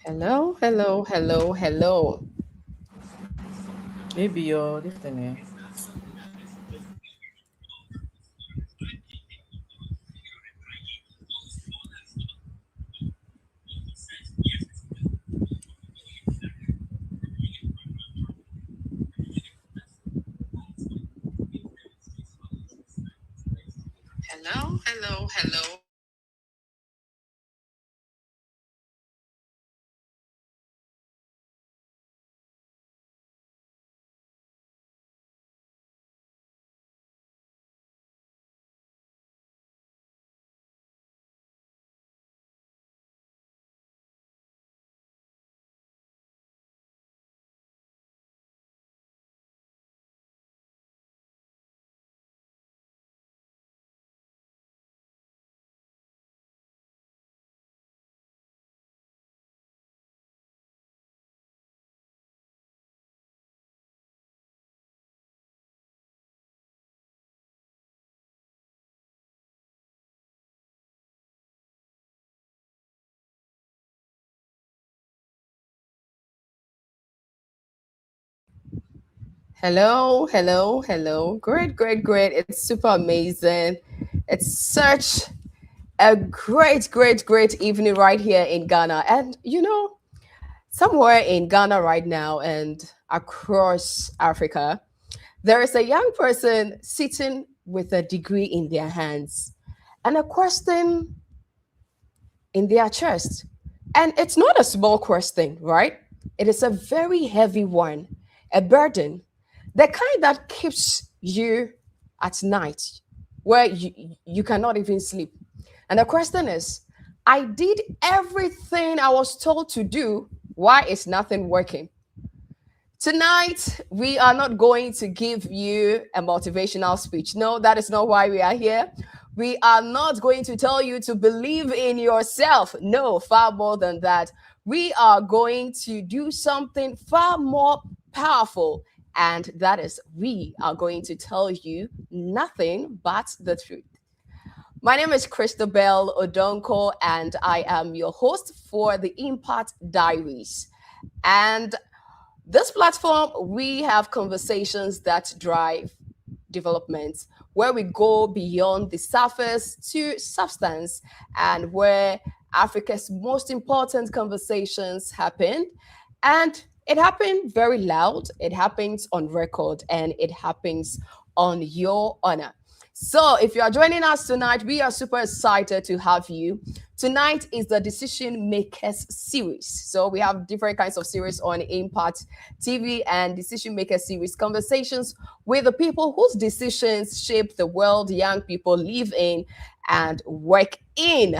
Hello, hello, hello, hello. Maybe your this thing here. Hello, hello, hello. Hello, hello, hello. Great, great, great. It's super amazing. It's such a great, great, great evening right here in Ghana. And somewhere in Ghana right now and across Africa, there is a young person sitting with a degree in their hands and a question in their chest. And it's not a small question, right? It is a very heavy one, a burden, the kind that keeps you at night, where you cannot even sleep. And the question is, I did everything I was told to do. Why is nothing working? Tonight, we are not going to give you a motivational speech. No, that is not why we are here. We are not going to tell you to believe in yourself. No, far more than that. We are going to do something far more powerful. And that is, we are going to tell you nothing but the truth. My name is Christabel Odonkor, and I am your host for the Impact Diaries. And this platform, we have conversations that drive development, where we go beyond the surface to substance, and where Africa's most important conversations happen. And it happened very loud, it happens on record, and it happens on your honor. So, if you are joining us tonight, we are super excited to have you. Tonight is the Decision Makers series. So, we have different kinds of series on Impact TV and Decision Makers series conversations with the people whose decisions shape the world young people live in and work in.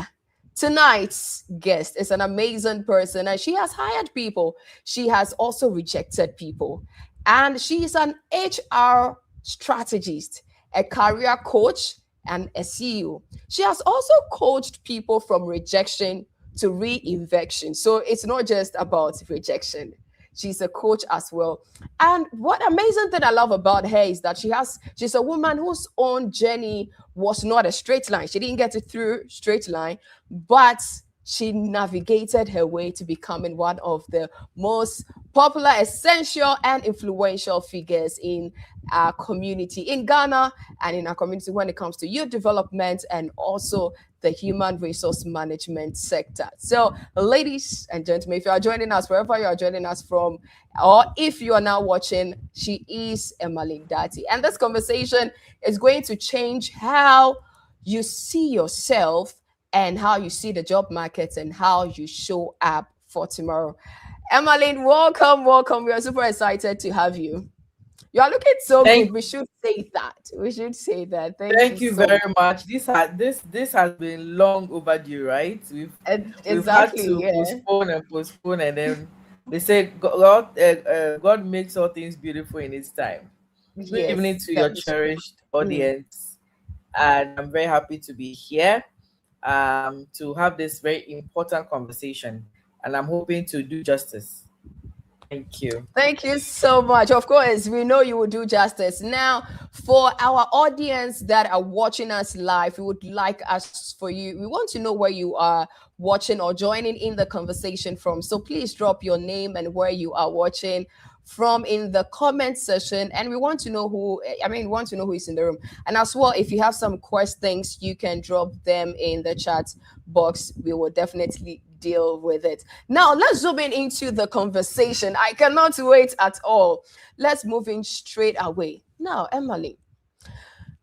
Tonight's guest is an amazing person and she has hired people. She has also rejected people. And she is an HR strategist, a career coach, and a CEO. She has also coached people from rejection to reinvention. So it's not just about rejection. She's a coach as well. And what amazing thing I love about her is that she's a woman whose own journey was not a straight line. She didn't get it through straight line, but she navigated her way to becoming one of the most popular, essential, and influential figures in our community in Ghana and in our community when it comes to youth development and also the human resource management sector. So, ladies and gentlemen, if you are joining us, wherever you are joining us from, or if you are now watching, she is Emmaline Datey. And this conversation is going to change how you see yourself and how you see the job market and how you show up for tomorrow. Emmaline, welcome, welcome. We are super excited to have you. You are looking so Thank good. We should say that. We should say that. Thank you thank you so very much. much. This has been long overdue, right? We've had Exactly. to Yeah. postpone and postpone, and then they say God makes all things beautiful in His time. Good evening Yes, to that your is true. cherished Mm. audience, and I'm very happy to be here to have this very important conversation, and I'm hoping to do justice. Thank you. Thank you so much. Of course, we know you will do justice. Now, for our audience that are watching us live, we would like us for you. We want to know where you are watching or joining in the conversation from. So please drop your name and where you are watching from in the comment section. And we want to know who, we want to know who is in the room. And as well, if you have some questions, you can drop them in the chat box. We will definitely deal with it. Now, let's zoom in into the conversation. I cannot wait at all. Let's move in straight away. Now, Emily,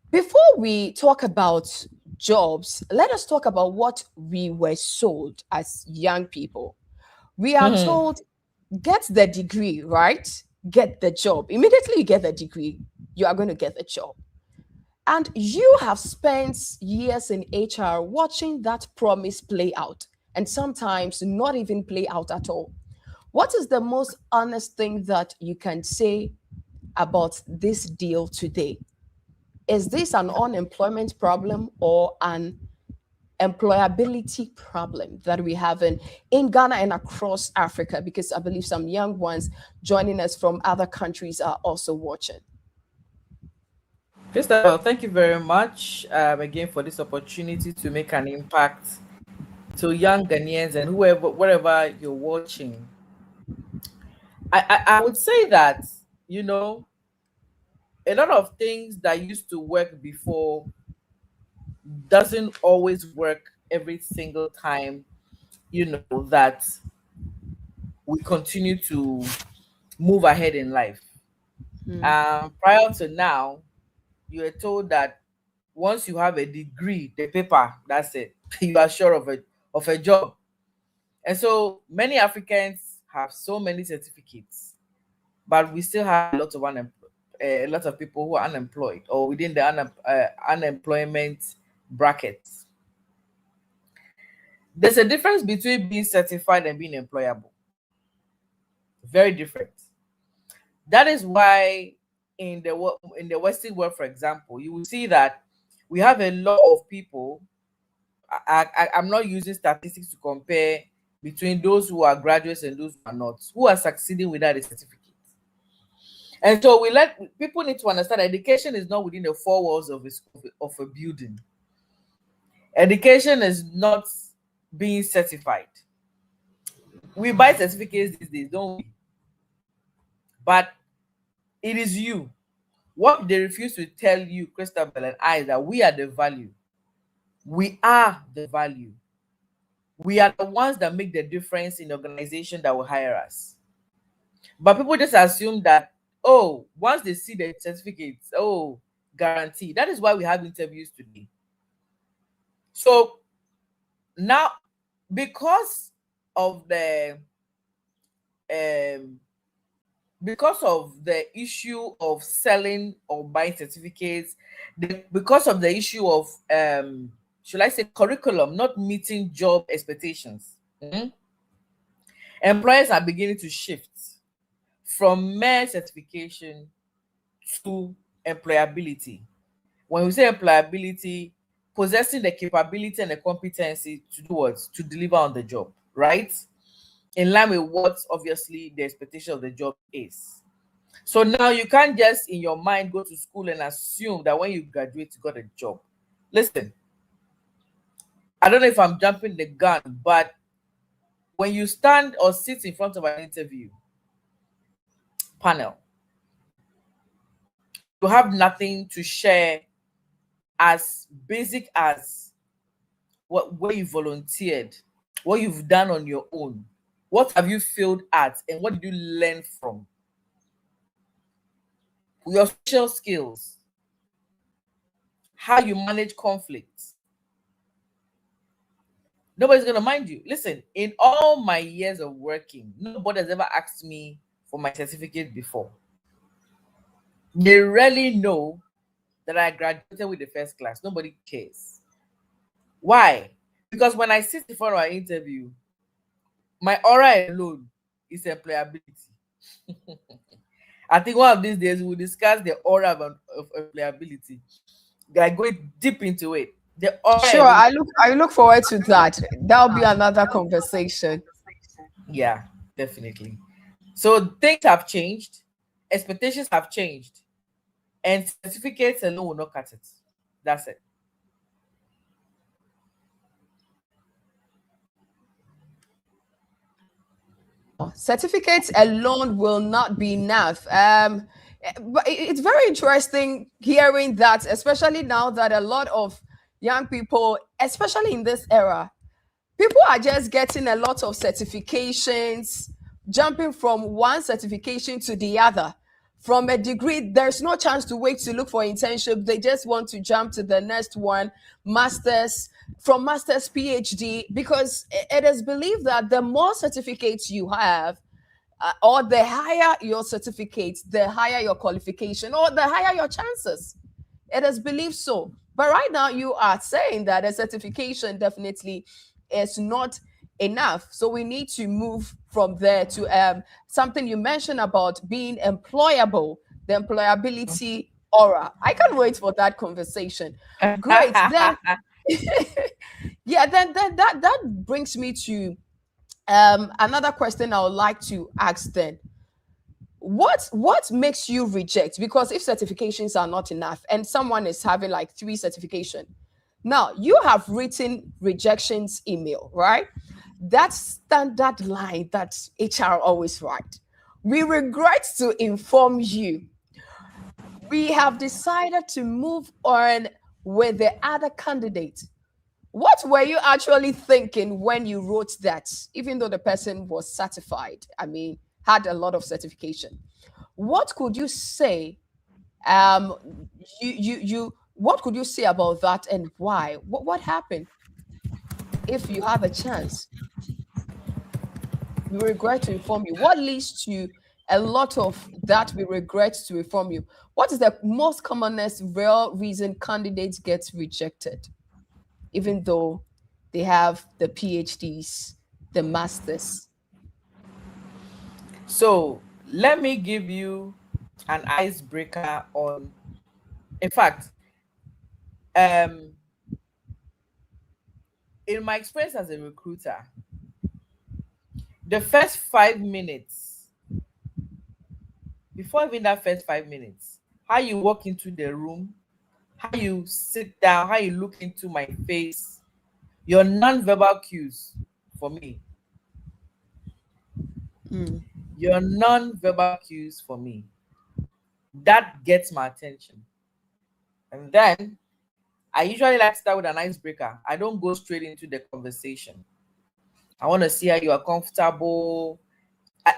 before we talk about jobs, let us talk about what we were sold as young people. We are told, get the degree, right? Get the job. Immediately you get the degree, you are going to get the job. And you have spent years in HR watching that promise play out, and sometimes not even play out at all. What is the most honest thing that you can say about this deal today? Is this an unemployment problem or an employability problem that we have in Ghana and across Africa? Because I believe some young ones joining us from other countries are also watching. Christabel, thank you very much again for this opportunity to make an impact to young Ghanaians and whoever, wherever you're watching. I would say that, you know, a lot of things that used to work before doesn't always work every single time, you know, that we continue to move ahead in life. Hmm. Prior to now, you were told that once you have a degree, the paper, that's it. You are sure of a job. And so many Africans have so many certificates, but we still have a lot of people who are unemployed or within the unemployment brackets. There's a difference between being certified and being employable. Very different. That is why in the Western world, for example, you will see that we have a lot of people. I'm not using statistics to compare between those who are graduates and those who are not, who are succeeding without a certificate. And so we let people need to understand education is not within the four walls of a building. Education is not being certified. We buy certificates these days, don't we? But it is you. What they refuse to tell you, Christabel and I, that we are the value. We are the value. We are the ones that make the difference in the organization that will hire us. But people just assume that, oh, once they see the certificates, oh, guarantee. That is why we have interviews today. So now, because of the um, because of the issue of selling or buying certificates, because of the issue of should I say curriculum not meeting job expectations, employers are beginning to shift from mere certification to employability. When we say employability, possessing the capability and the competency to do what? To deliver on the job, right? In line with what obviously the expectation of the job is. So now you can't just in your mind go to school and assume that when you graduate, you got a job. Listen, I don't know if I'm jumping the gun, but when you stand or sit in front of an interview panel, you have nothing to share as basic as where you volunteered, what you've done on your own, what have you failed at, and what did you learn from? Your social skills, how you manage conflicts. Nobody's gonna mind you. Listen, in all my years of working, nobody has ever asked me for my certificate before. They rarely know that I graduated with the first class. Nobody cares. Why? Because when I sit in front of an interview, my aura alone is employability. I think one of these days we'll discuss the aura of employability. Like going deep into it. The aura Sure, alone. I look forward to that. That'll be another conversation. Yeah, definitely. So things have changed, expectations have changed, and certificates alone will not cut it. That's it. Wow, certificates alone will not be enough. But it's very interesting hearing that, especially now that a lot of young people, especially in this era, people are just getting a lot of certifications, jumping from one certification to the other. From a degree, there's no chance to wait to look for internship. They just want to jump to the next one, masters, from masters, PhD, because it is believed that the more certificates you have, or the higher your certificates, the higher your qualification, or the higher your chances. It is believed so. But right now, you are saying that a certification definitely is not enough. So we need to move from there to something you mentioned about being employable, the employability aura. I can't wait for that conversation. Great. Then, yeah, then that brings me to another question I would like to ask then. What makes you reject? Because if certifications are not enough and someone is having like three certification, now you have written rejections email, right? That standard line that HR always write. We regret to inform you we have decided to move on with the other candidate. What were you actually thinking when you wrote that, even though the person was certified? I mean, had a lot of certification. What could you say? What could you say about that and why? What happened? If you have a chance, we regret to inform you. What leads to a lot of that we regret to inform you? What is the most commonest real reason candidates get rejected, even though they have the PhDs, the masters? So let me give you an icebreaker on, in fact, um, in my experience as a recruiter, the first 5 minutes, before even that first 5 minutes, how you walk into the room, how you sit down, how you look into my face, your non-verbal cues for me, Mm, your non-verbal cues for me, that gets my attention. And then I usually like to start with an icebreaker. I don't go straight into the conversation. I want to see how you are comfortable,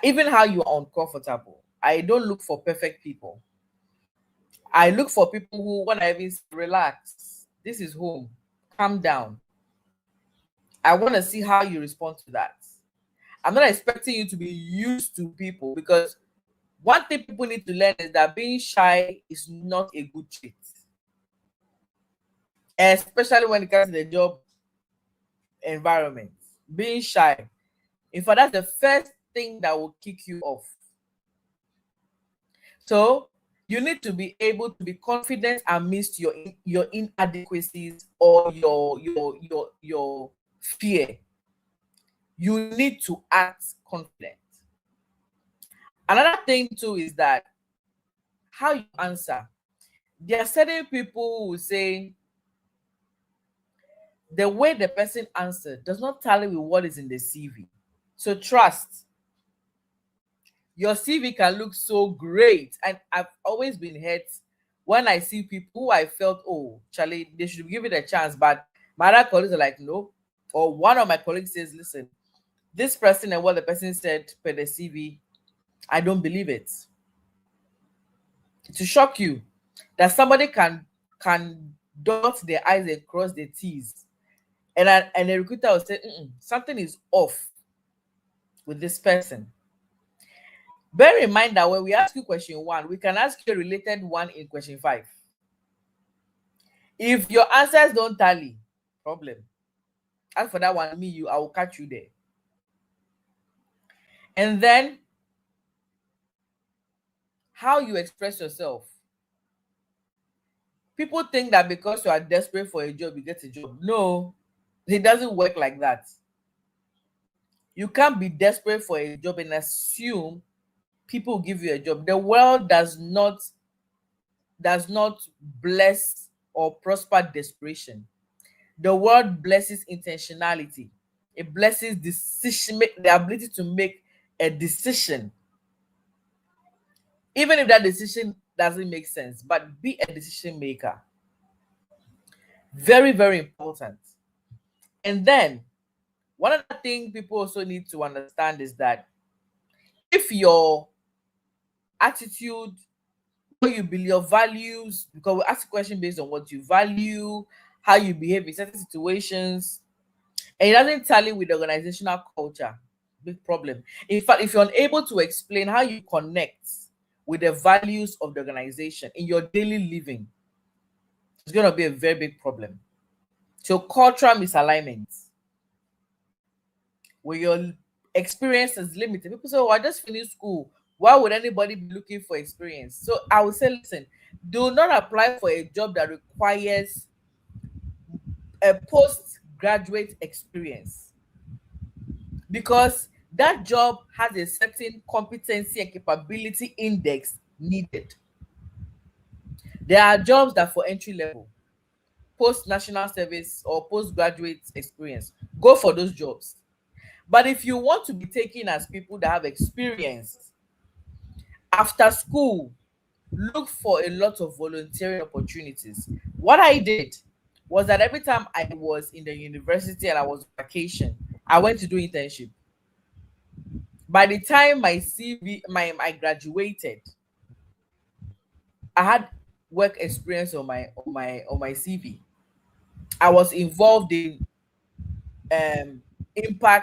even how you are uncomfortable. I don't look for perfect people. I look for people who, when I even say, relax, this is home, calm down. I want to see how you respond to that. I'm not expecting you to be used to people, because one thing people need to learn is that being shy is not a good trait, especially when it comes to the job environment. Being shy, in fact, that's the first thing that will kick you off. So you need to be able to be confident amidst your inadequacies or your fear. You need to act confident. Another thing too is that how you answer. There are certain people who say the way the person answered does not tally with what is in the CV. So trust. Your CV can look so great, and I've always been hurt when I see people who I felt, oh, Charlie, they should give it a chance, but my other colleagues are like, no. Or one of my colleagues says, listen, this person and what the person said per the CV, I don't believe it. To shock you that somebody can dot their I's and cross their T's, and a recruiter will say, something is off with this person. Bear in mind that when we ask you question 1, we can ask you a related one in question 5. If your answers don't tally, problem. As for that one, I will catch you there. And then how you express yourself. People think that because you are desperate for a job, you get a job. No, it doesn't work like that. You can't be desperate for a job and assume people give you a job. The world does not bless or prosper desperation. The world blesses intentionality. It blesses the ability to make a decision, even if that decision doesn't make sense. But be a decision maker. Very, very important. And then one other thing people also need to understand is that if your attitude, what you believe, your values, because we ask a question based on what you value, how you behave in certain situations, and it doesn't tally with the organizational culture, big problem. In fact, if you're unable to explain how you connect with the values of the organization in your daily living, it's going to be a very big problem. So cultural misalignment, where your experience is limited. People say, oh, I just finished school. Why would anybody be looking for experience? So I would say, listen, do not apply for a job that requires a postgraduate experience, because that job has a certain competency and capability index needed. There are jobs that for entry level, post national service or postgraduate experience, go for those jobs. But if you want to be taken as people that have experience after school, look for a lot of volunteering opportunities. What I did was that every time I was in the university and I was on vacation, I went to do internship. By the time my CV, I graduated, I had work experience on my CV. I was involved in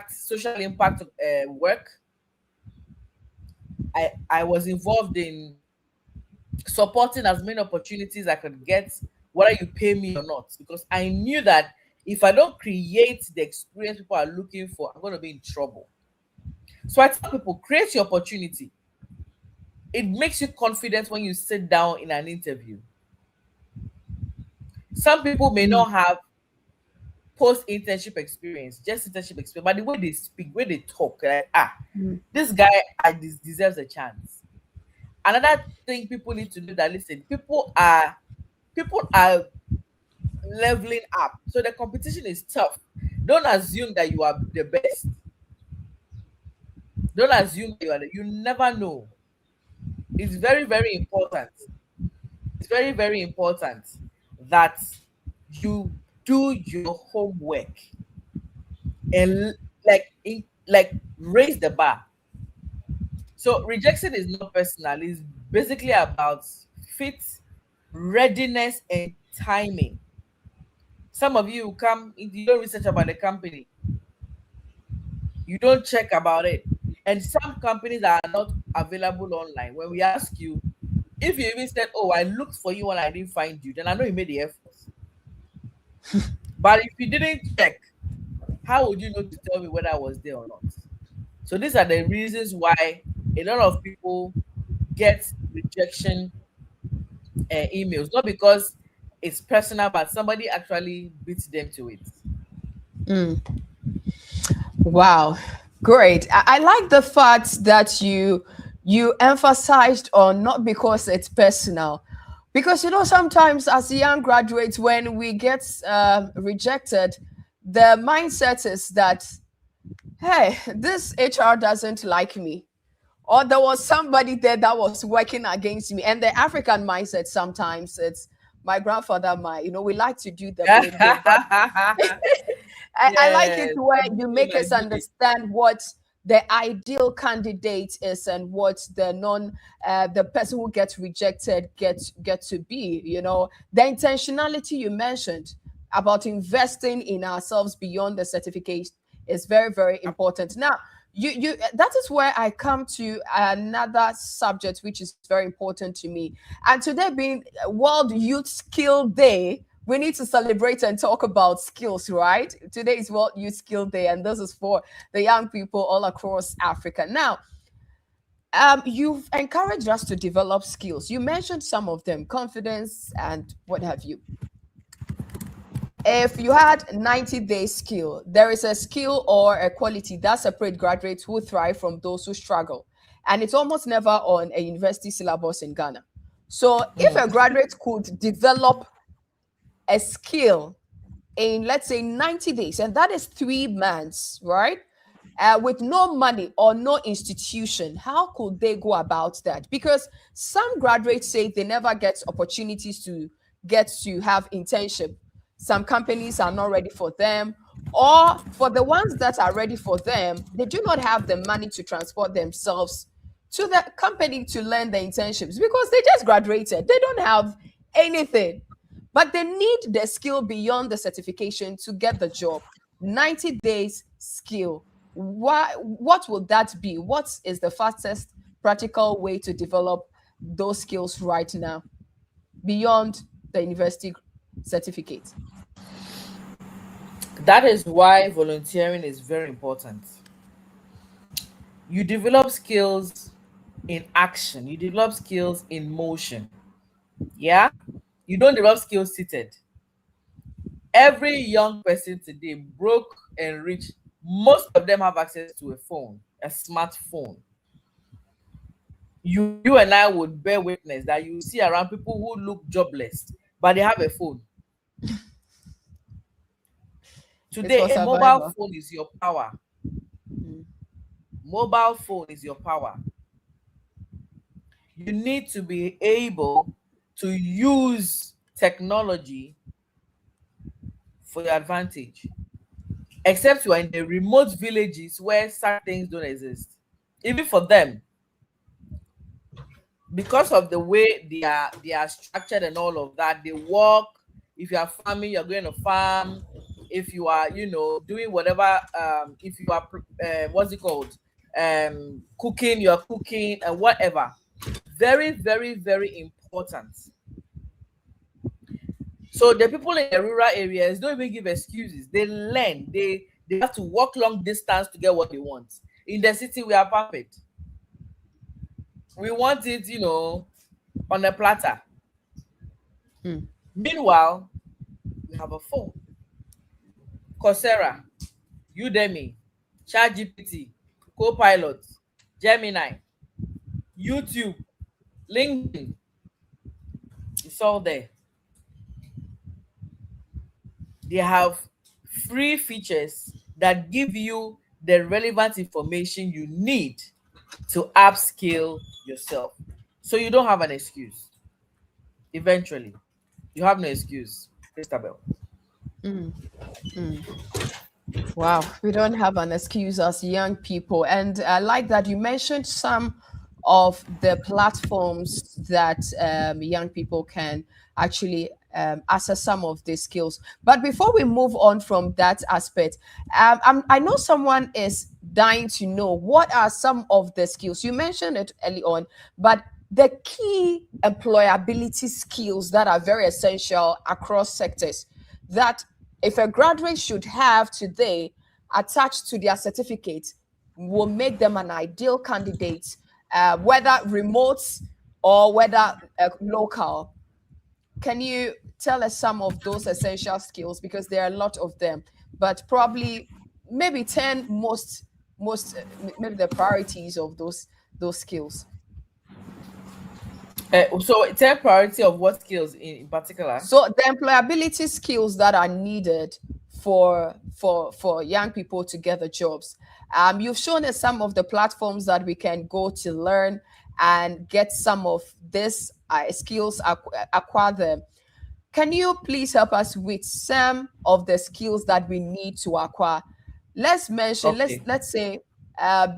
social impact work. I was involved in supporting as many opportunities I could get, whether you pay me or not, because I knew that if I don't create the experience people are looking for, I'm going to be in trouble. So I tell people, create your opportunity. It makes you confident when you sit down in an interview. Some people may not have post internship experience, just internship experience, but the way they speak, way they talk, like, this guy deserves a chance. Another thing people need to know, that listen, people are leveling up, so the competition is tough. Don't assume that you are the best. Don't assume that you never know. It's very, very important. It's very, very important that you do your homework and raise the bar. So rejection is not personal. It's basically about fit, readiness, and timing. Some of you come, you don't research about the company. You don't check about it. And some companies are not available online. When we ask you, if you even said, oh, I looked for you and I didn't find you, then I know you made the effort. But if you didn't check, how would you know to tell me whether I was there or not? So these are the reasons why a lot of people get rejection emails, not because it's personal, but somebody actually beats them to it. Wow, great. I like the fact that you emphasized on not because it's personal, because sometimes as young graduates, when we get rejected, the mindset is that, hey, this HR doesn't like me, or there was somebody there that was working against me. And the African mindset, sometimes it's my grandfather, we like to do the blame game. But I like it Yes, where I you blame make my us village. understand what the ideal candidate is and what the person who gets rejected get to be. The intentionality you mentioned about investing in ourselves beyond the certificate is very, very important. Now, you that is where I come to another subject which is very important to me. And today being World Youth Skill Day, we need to celebrate and talk about skills, right? Today is World Youth Skill Day, and this is for the young people all across Africa. Now, you've encouraged us to develop skills. You mentioned some of them, confidence and what have you. If you had 90-day skill, there is a skill or a quality that separates graduates who thrive from those who struggle. and it's almost never on a university syllabus in Ghana. So if a graduate could develop a skill in, let's say, 90 days, and that is 3 months, right? With no money or no institution, how could they go about that? Because some graduates say they never get opportunities to get to have internship. Some companies are not ready for them, or for the ones that are ready for them, they do not have the money to transport themselves to the company to learn the internships because they just graduated. They don't have anything, but they need the skill beyond the certification to get the job. 90 days skill. What would that be? What is the fastest practical way to develop those skills right now beyond the university certificate? That is why volunteering is very important. You develop skills in action, you develop skills in motion. Yeah? You don't develop skills seated. Every young person today, broke and rich, most of them have access to a phone, a smartphone. You and I would bear witness that you see around people who look jobless, but they have a phone. It's for Today, a mobile survival. phone is your power. Mm. Mobile phone is your power. You need to be able to use technology for your advantage. Except you are in the remote villages where such things don't exist. Even for them, because of the way they are structured and all of that, they work. If you are farming, you're going to farm. If you are, doing whatever, if you are what's it called, cooking, you're cooking and whatever. Very, very, very important. So the people in the rural areas don't even give excuses. They learn. They have to walk long distance to get what they want. In the city, we are perfect. We want it, on a platter. Mm. Meanwhile, we have a phone. Coursera, Udemy, ChatGPT, Copilot, Gemini, YouTube, LinkedIn. It's all there. They have free features that give you the relevant information you need to upskill yourself. So you don't have an excuse. Eventually, you have no excuse, Christabel. Mm. Mm. Wow, we don't have an excuse as young people. And I like that you mentioned some of the platforms that young people can actually access some of these skills. But before we move on from that aspect, I know someone is dying to know what are some of the skills. You mentioned it early on, but the key employability skills that are very essential across sectors that if a graduate should have today attached to their certificate will make them an ideal candidate, whether remote or whether local. Can you tell us some of those essential skills? Because there are a lot of them, but probably maybe 10 maybe the priorities of those skills. So, take priority of what skills in particular? So the employability skills that are needed for young people to get the jobs. You've shown us some of the platforms that we can go to learn and get some of this skills, acquire them. Can you please help us with some of the skills that we need to acquire? Let's mention, let's Okay. let's say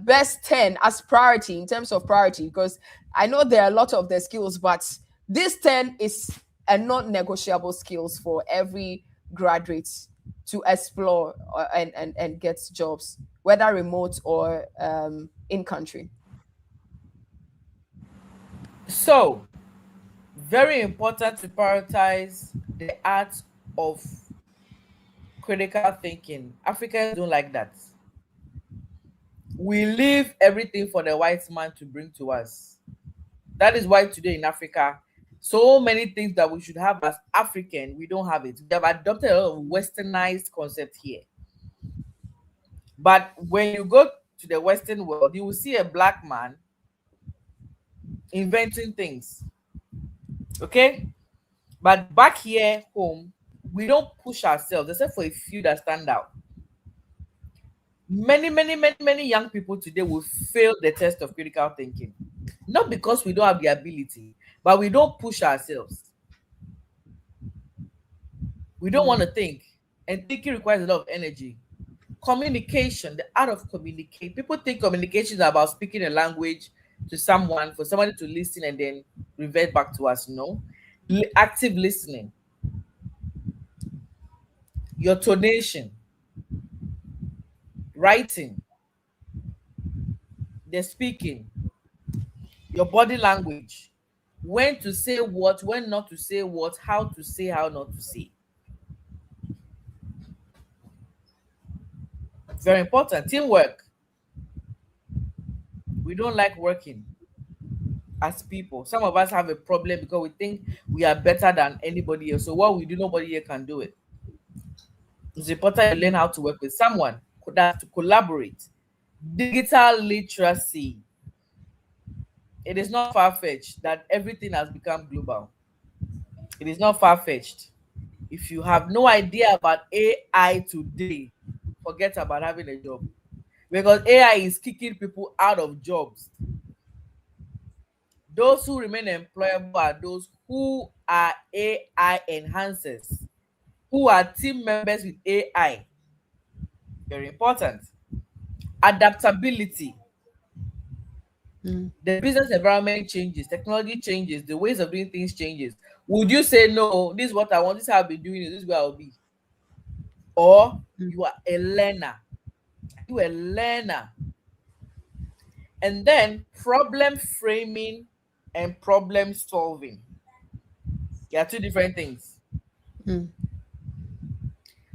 best 10 as priority in terms of priority, because I know there are a lot of the skills, but this 10 is a non-negotiable skills for every graduate to explore and get jobs, whether remote or in country. So, very important to prioritize the art of critical thinking. Africans don't like that. We leave everything for the white man to bring to us. That is why today in Africa, so many things that we should have as African, we don't have it. We have adopted a lot of westernized concept here. But when you go to the Western world, you will see a black man inventing things. Okay? But back here home, we don't push ourselves, except for a few that stand out. Many young people today will fail the test of critical thinking. Not because we don't have the ability, but we don't push ourselves. We don't want to think. And thinking requires a lot of energy. Communication, the art of communicate. People think communication is about speaking a language to someone, for somebody to listen and then revert back to us. No. Active listening, your tonation, writing, the speaking, your body language, when to say what, when not to say what, how to say, how not to say. Very important. Teamwork. We don't like working as people. Some of us have a problem because we think we are better than anybody else. So what we do, nobody here can do it. It's important you learn how to work with someone, that to collaborate. Digital literacy. It is not far-fetched that everything has become global. It is not far-fetched. If you have no idea about AI today, forget about having a job. Because AI is kicking people out of jobs. Those who remain employable are those who are AI enhancers, who are team members with AI. Very important. Adaptability. The business environment changes, technology changes, the ways of doing things changes. Would you say, no, this is what I want, this is how I'll be doing it, this is where I'll be? Or you are a learner? Are you a learner? And then problem framing and problem solving. They are two different things.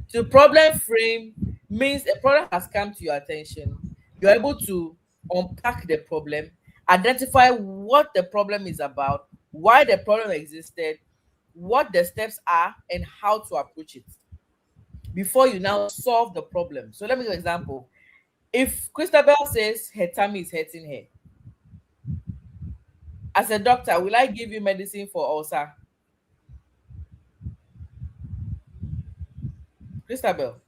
So problem frame means a problem has come to your attention. You're able to unpack the problem, identify what the problem is about, why the problem existed, what the steps are, and how to approach it before you now solve the problem. So let me give an example. If Christabel says her tummy is hurting her, as a doctor, will I give you medicine for ulcer? Christabel.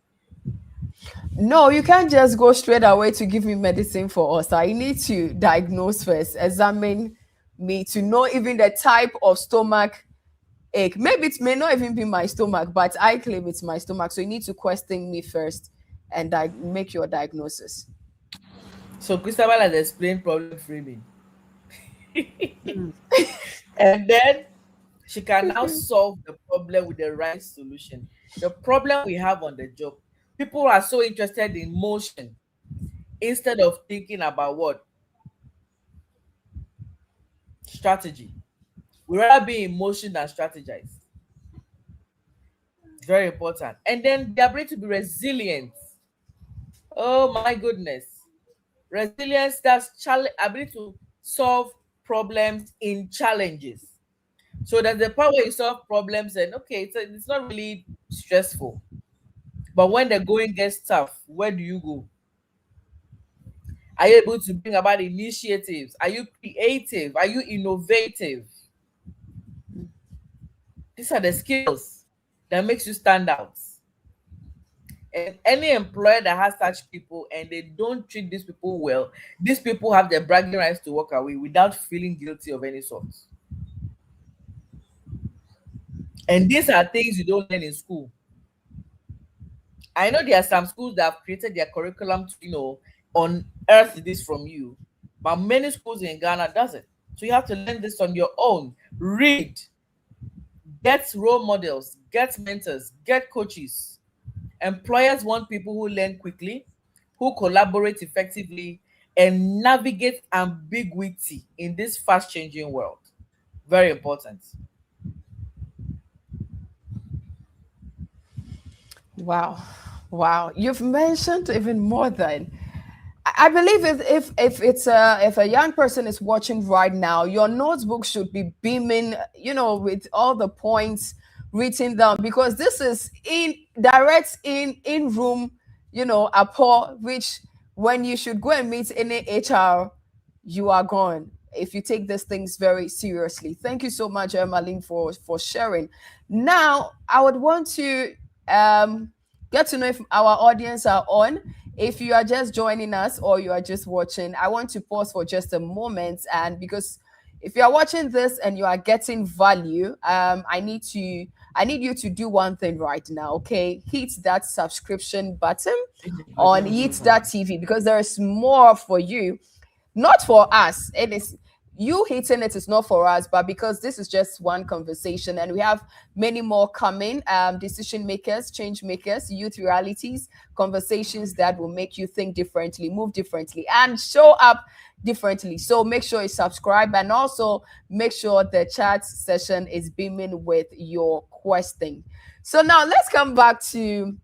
No, you can't just go straight away to give me medicine for us. I need to diagnose first, examine me to know even the type of stomach ache. Maybe it may not even be my stomach, but I claim it's my stomach. So you need to question me first and make your diagnosis. So Christabel has explained problem framing. And then she can now solve the problem with the right solution. The problem we have on the job, people are so interested in motion instead of thinking about what? Strategy. We rather be in motion than strategize. Very important. And then the ability to be resilient. Oh my goodness. Resilience, that's ability to solve problems in challenges. So there's the part where you solve problems and okay, it's not really stressful. But when the going gets tough, where do you go? Are you able to bring about initiatives? Are you creative? Are you innovative? These are the skills that makes you stand out. And any employer that has such people and they don't treat these people well, these people have the bragging rights to walk away without feeling guilty of any sort. And these are things you don't learn in school. I know there are some schools that have created their curriculum to, unearth this from you, but many schools in Ghana doesn't. So you have to learn this on your own. Read, get role models, get mentors, get coaches. Employers want people who learn quickly, who collaborate effectively, and navigate ambiguity in this fast-changing world. Very important. Wow. Wow. You've mentioned even more than I believe if a young person is watching right now, your notebook should be beaming, with all the points written down because this is in direct in room, apport which when you should go and meet any HR, you are gone. if you take these things very seriously. Thank you so much, Emmaline, for sharing. Now, I would want to um, get to know if our audience are on. If you are just joining us or you are just watching, I want to pause for just a moment. And because if you are watching this and you are getting value, I need you to do one thing right now, okay? Hit that subscription button on YITDA TV because there is more for you, not for us. It is you hitting it is not for us, but because this is just one conversation and we have many more coming. Decision makers, change makers, youth realities, conversations that will make you think differently, move differently, and show up differently. So make sure you subscribe and also make sure the chat session is beaming with your question. So now let's come back to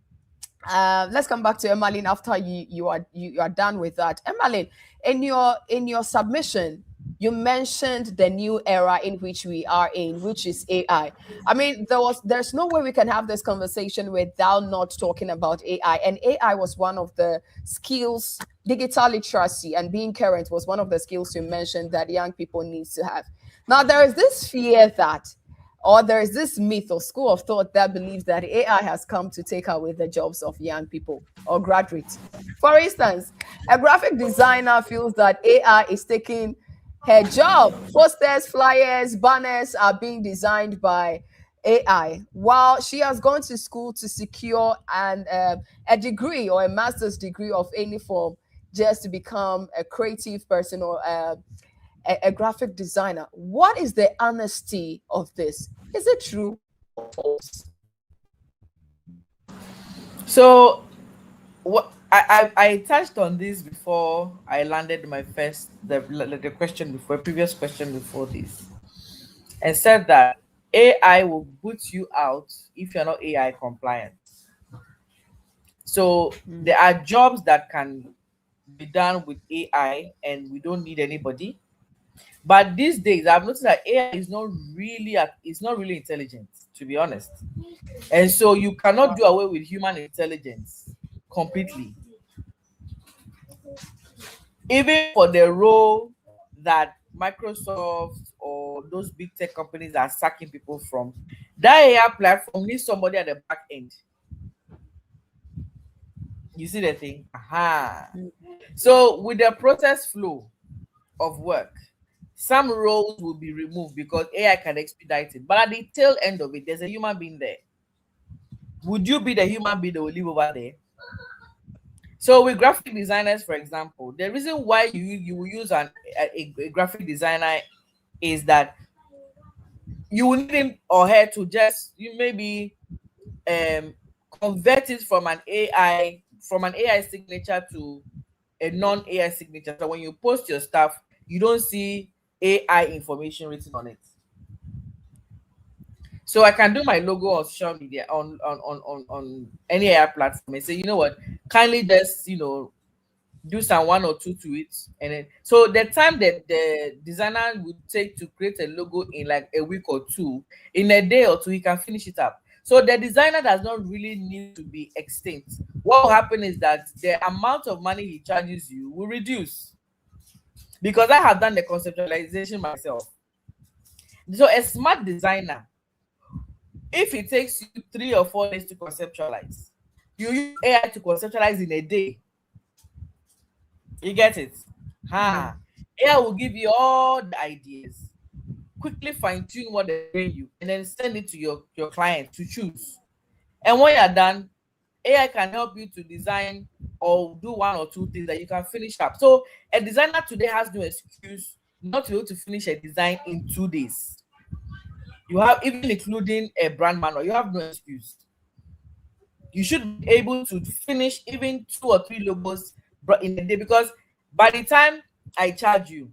Emmaline after you are done with that. Emmaline, in your submission, you mentioned the new era in which we are in, which is AI. I mean, there's no way we can have this conversation without not talking about AI. And AI was one of the skills, digital literacy and being current was one of the skills you mentioned that young people need to have. Now there is this fear that or there is this myth or school of thought that believes that AI has come to take away the jobs of young people or graduates. For instance, a graphic designer feels that AI is taking her job. Posters, flyers, banners are being designed by AI, while she has gone to school to secure a degree or a master's degree of any form just to become a creative person or a graphic designer. What is the honesty of this? Is it true or false? So what I touched on this before I landed my first the question before previous question before this, and said that AI will boot you out if you're not AI compliant. So there are jobs that can be done with AI and we don't need anybody. But these days I've noticed that AI is not really it's not really intelligent, to be honest. And so you cannot do away with human intelligence completely. Even for the role that Microsoft or those big tech companies are sacking people from, that AI platform needs somebody at the back end. You see the thing? Aha. So with the process flow of work, some roles will be removed because AI can expedite it. But at the tail end of it, there's a human being there. Would you be the human being that will live over there? So with graphic designers, for example, the reason why you will use a graphic designer is that you will need him or her to just you maybe um convert it from an AI signature to a non-AI signature. So when you post your stuff, you don't see AI information written on it. So I can do my logo on social media on any AI platform and say, you know what, kindly just do some one or two to it, and then so the time that the designer would take to create a logo in like a week or two, in a day or two he can finish it up. So the designer does not really need to be extinct. What will happen is that the amount of money he charges you will reduce, because I have done the conceptualization myself. So a smart designer, if it takes you 3 or 4 days to conceptualize, you use AI to conceptualize in a day. You get it? Ha. AI will give you all the ideas, quickly fine-tune what they're giving you, and then send it to your client to choose. And when you're done, AI can help you to design or do one or two things that you can finish up. So a designer today has no excuse not to be able to finish a design in 2 days. You have, even including a brand manual, you have no excuse. You should be able to finish even 2 or 3 logos in a day, because by the time I charge you,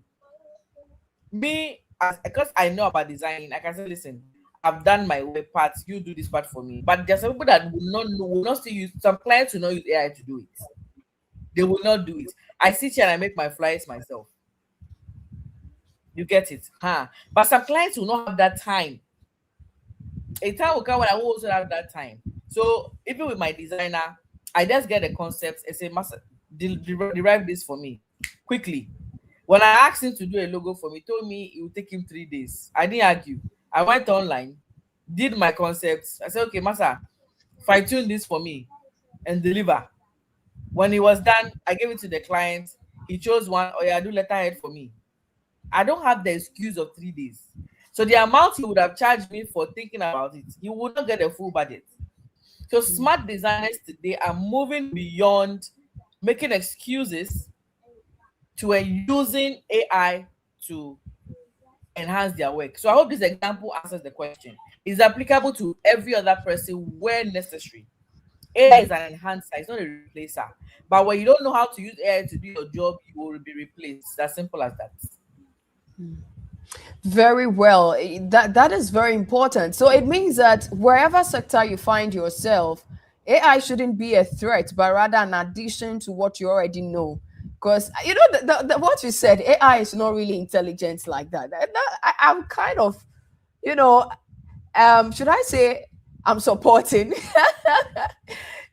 me, as because I know about designing, I can say, listen, I've done my web parts, you do this part for me. But there's some people that will not know, will not still use, some clients will not use AI to do it. They will not do it. I sit here and I make my flyers myself. You get it? Huh? But some clients will not have that time. A time will come when I will also have that time. So even with my designer, I just get the concepts and say, Master, derive this for me quickly. When I asked him to do a logo for me, he told me it would take him 3 days. I didn't argue. I went online, did my concepts. I said, okay, Master, fine tune this for me and deliver. When it was done, I gave it to the client. He chose one. Oh yeah, do letterhead for me. I don't have the excuse of 3 days. So the amount he would have charged me for thinking about it, he would not get a full budget. So smart designers today are moving beyond making excuses to using AI to enhance their work. So I hope this example answers the question. It's applicable to every other person where necessary. AI is an enhancer, it's not a replacer. But when you don't know how to use AI to do your job, you will be replaced. It's as simple as that. Very well. That is very important. So it means that wherever sector you find yourself, AI shouldn't be a threat, but rather an addition to what you already know. Because you know what you said, AI is not really intelligent like that. I'm kind of, you know, should I say I'm supporting?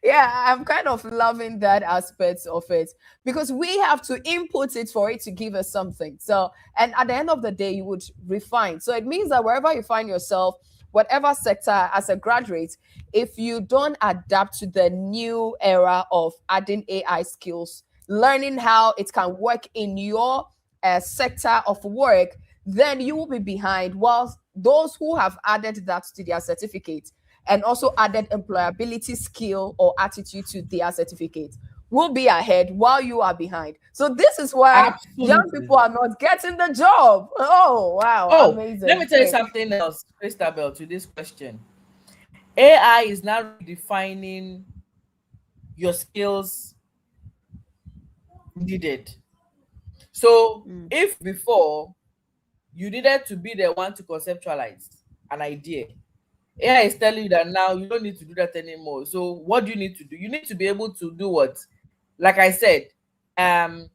Yeah, I'm kind of loving that aspect of it because we have to input it for it to give us something. So, and at the end of the day, you would refine. So it means that wherever you find yourself, whatever sector as a graduate, if you don't adapt to the new era of adding AI skills, learning how it can work in your sector of work, then you will be behind. Whilst those who have added that to their certificate and also added employability skill or attitude to their certificate will be ahead while you are behind. So this is why young Absolutely. people are not getting the job. Oh wow, Oh, let me amazing. tell you Great. something else, Christabel, to this question. AI is now redefining your skills needed. So Mm, if before you needed to be the one to conceptualize an idea, AI is telling you that now you don't need to do that anymore. So what do you need to do? You need to be able to do what? Like I said, um,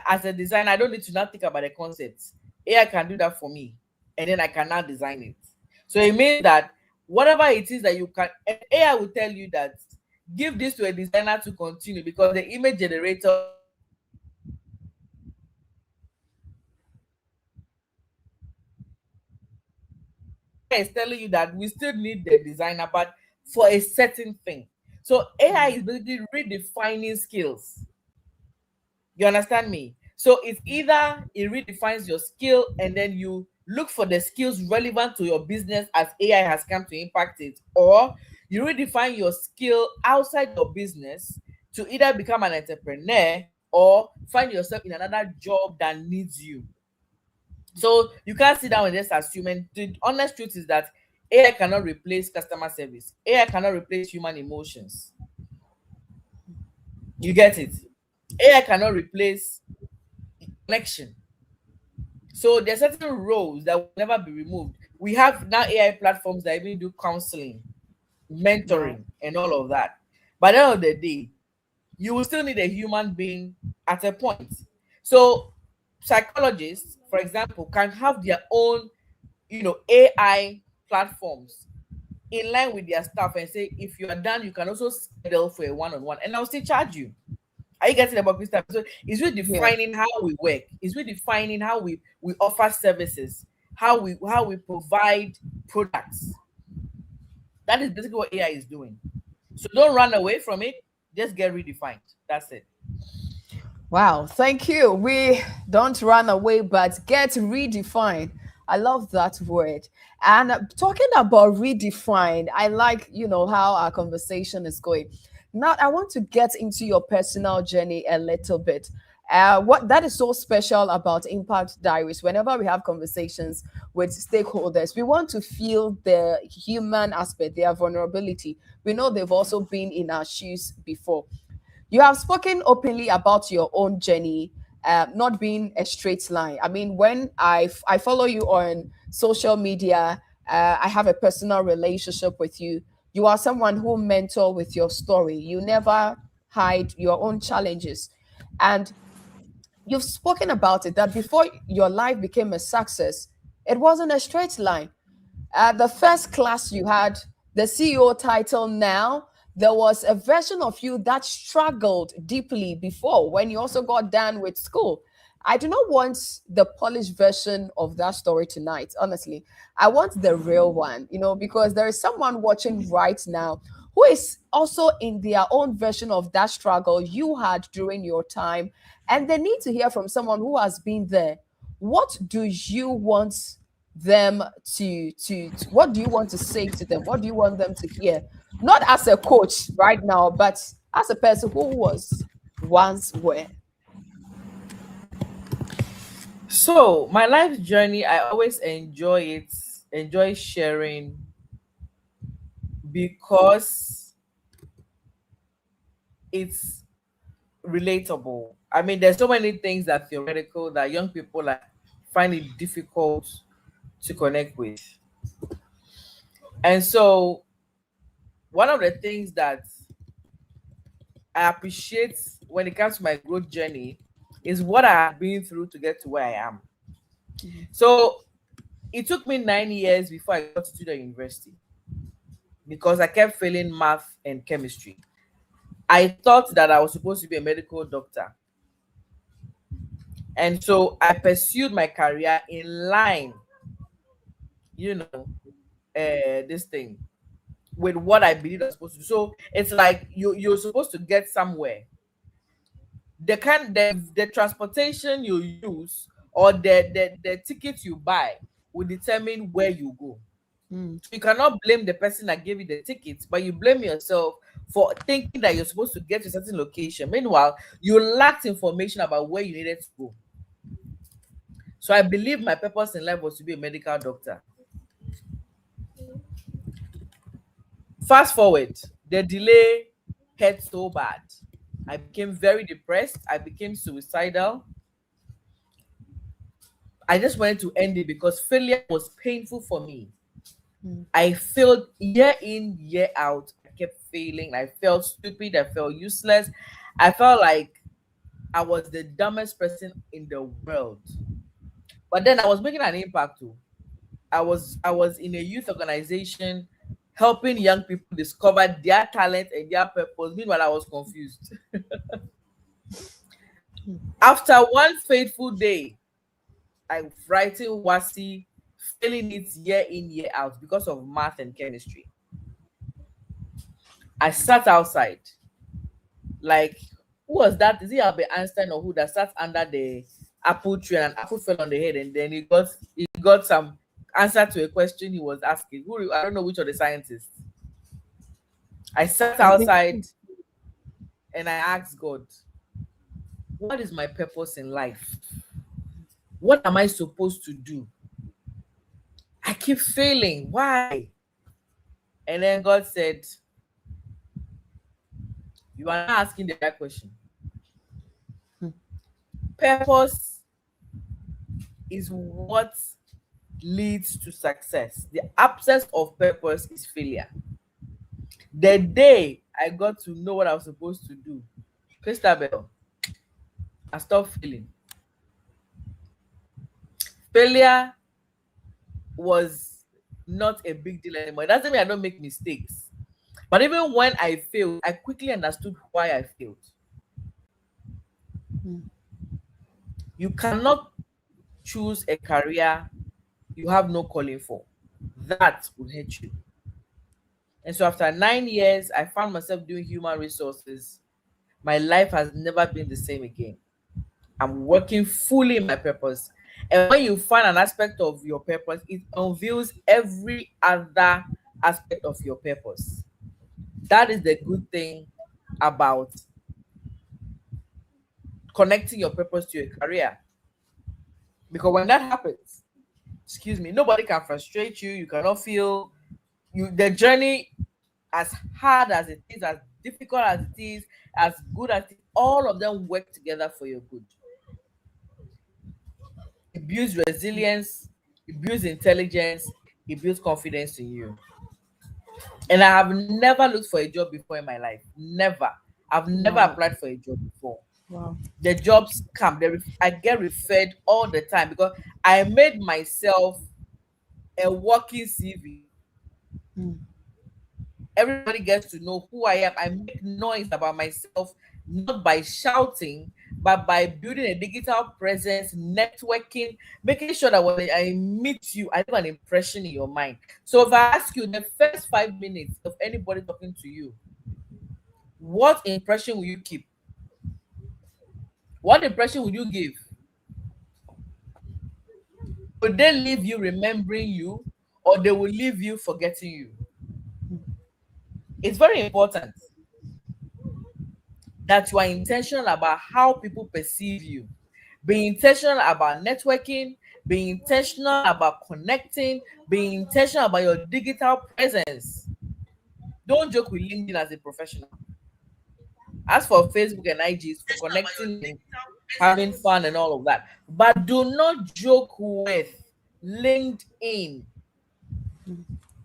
as a designer, I don't need to now think about the concepts. AI can do that for me, and then I can now design it. So it means that whatever it is that you can, and AI will tell you that give this to a designer to continue because the image generator is telling you that we still need the designer, but for a certain thing. So AI mm, is basically redefining skills. You understand me? So it's either it redefines your skill and then you look for the skills relevant to your business as AI has come to impact it, or you redefine your skill outside your business to either become an entrepreneur or find yourself in another job that needs you. So you can't sit down and just assume. And the honest truth is that AI cannot replace customer service. AI cannot replace human emotions. You get it? AI cannot replace connection. So there's certain roles that will never be removed. We have now AI platforms that even do counseling, right. mentoring, and all of that. By the end of the day, you will still need a human being at a point. So psychologists, for example, can have their own, AI platforms in line with their staff and say, if you are done, you can also schedule for a one-on-one, and I'll still charge you. Are you getting about Christabel? So it's really Yeah. defining how we work. It's really defining how we offer services, how we provide products. That is basically what AI is doing. So don't run away from it. Just get redefined. That's it. Wow, thank you. We don't run away, but get redefined. I love that word. And talking about redefine, I like, how our conversation is going. Now, I want to get into your personal journey a little bit. What that is so special about Impact Diaries, whenever we have conversations with stakeholders, we want to feel the human aspect, their vulnerability. We know they've also been in our shoes before. You have spoken openly about your own journey, not being a straight line. I mean, when I follow you on social media, I have a personal relationship with you. You are someone who mentor with your story. You never hide your own challenges, and you've spoken about it that before your life became a success, it wasn't a straight line. The first class you had, the CEO title now, there was a version of you that struggled deeply before when you also got done with school. I do not want the polished version of that story tonight, honestly. I want the real one, because there is someone watching right now who is also in their own version of that struggle you had during your time. And they need to hear from someone who has been there. What do you want them what do you want to say to them? What do you want them to hear? Not as a coach right now, but as a person who was once where. So my life journey, I always enjoy sharing because it's relatable. I mean, there's so many things that theoretical that young people like find it difficult to connect with. And so one of the things that I appreciate when it comes to my growth journey is what I have been through to get to where I am. Mhm. So it took me 9 years before I got to the university because I kept failing math and chemistry. I thought that I was supposed to be a medical doctor. And so I pursued my career in line, you know, this thing with what I believe I was supposed to do. So it's like you're supposed to get somewhere. The transportation you use or the ticket you buy will determine where you go. Mm. So you cannot blame the person that gave you the tickets, but you blame yourself for thinking that you're supposed to get to a certain location. Meanwhile, you lacked information about where you needed to go. So I believe my purpose in life was to be a medical doctor. Fast forward, the delay hurt so bad. I became very depressed. I became suicidal. I just wanted to end it because failure was painful for me. Mm. I failed year in, year out. I kept failing. I felt stupid. I felt useless. I felt like I was the dumbest person in the world. But then I was making an impact too. I was in a youth organization helping young people discover their talent and their purpose. Meanwhile, I was confused. After one fateful day, I writing WASI, failing it year in, year out because of math and chemistry. I sat outside. Like, who was that? Is it Albert Einstein or who that sat under the apple tree and an apple fell on the head and then he got some answer to a question he was asking. Who I don't know which of the scientists. I sat I think. outside and I asked God, what is my purpose in life? What am I supposed to do? I keep failing. Why? And then God said, you are not asking the right question. Mm. Purpose is what leads to success. The absence of purpose is failure. The day I got to know what I was supposed to do, Christabel, I stopped failing. Failure was not a big deal anymore. It doesn't mean I don't make mistakes. But even when I failed, I quickly understood why I failed. Mm. You cannot choose a career you have no calling for. That will hurt you. And so after 9 years, I found myself doing human resources. My life has never been the same again. I'm working fully in my purpose. And when you find an aspect of your purpose, it unveils every other aspect of your purpose. That is the good thing about connecting your purpose to your career. Because when that happens, excuse me, nobody can frustrate you. You cannot feel the journey, as hard as it is, as difficult as it is, as good as it is, all of them work together for your good. It builds resilience, it builds intelligence, it builds confidence in you. And I have never looked for a job before in my life. Never. I've never Wow. applied for a job before. Wow. The jobs come. I get referred all the time because I made myself a walking CV. Mm. Everybody gets to know who I am. I make noise about myself, not by shouting, but by building a digital presence, networking, making sure that when I meet you, I leave an impression in your mind. So if I ask you the first 5 minutes of anybody talking to you, what impression will you keep? What impression will you give? Will they leave you remembering you, or they will leave you forgetting you? It's very important that you are intentional about how people perceive you. Be intentional about networking, be intentional about connecting, be intentional about your digital presence. Don't joke with LinkedIn as a professional. As for Facebook and IG, it's for connecting and having fun and all of that. But do not joke with LinkedIn.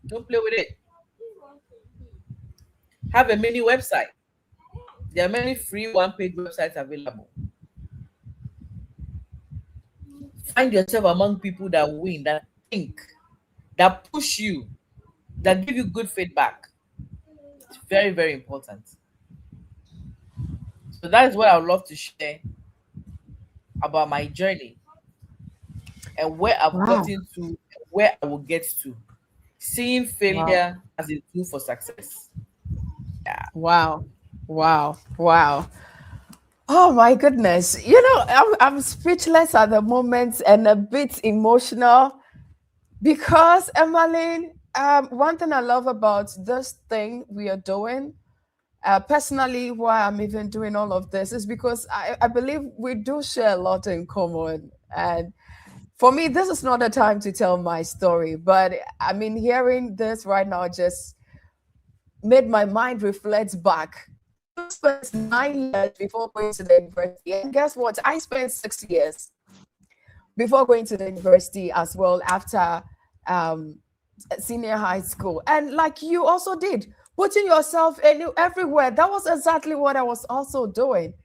Don't play with it. Have a mini website. There are many free one-page websites available. Find yourself among people that win, that think, that push you, that give you good feedback. It's very, very important. So that is what I would love to share about my journey and where I've Wow. gotten to, where I will get to. Seeing Wow. failure as a tool for success. Yeah. Wow. Wow. Wow. Oh my goodness. I'm speechless at the moment and a bit emotional because, Emmaline, one thing I love about this thing we are doing, personally, why I'm even doing all of this is because I believe we do share a lot in common. And for me, this is not a time to tell my story, but I mean, hearing this right now just made my mind reflect back. You spent 9 years before going to the university. And guess what? I spent 6 years before going to the university as well after um, senior high school. And like you also did, putting yourself everywhere. That was exactly what I was also doing.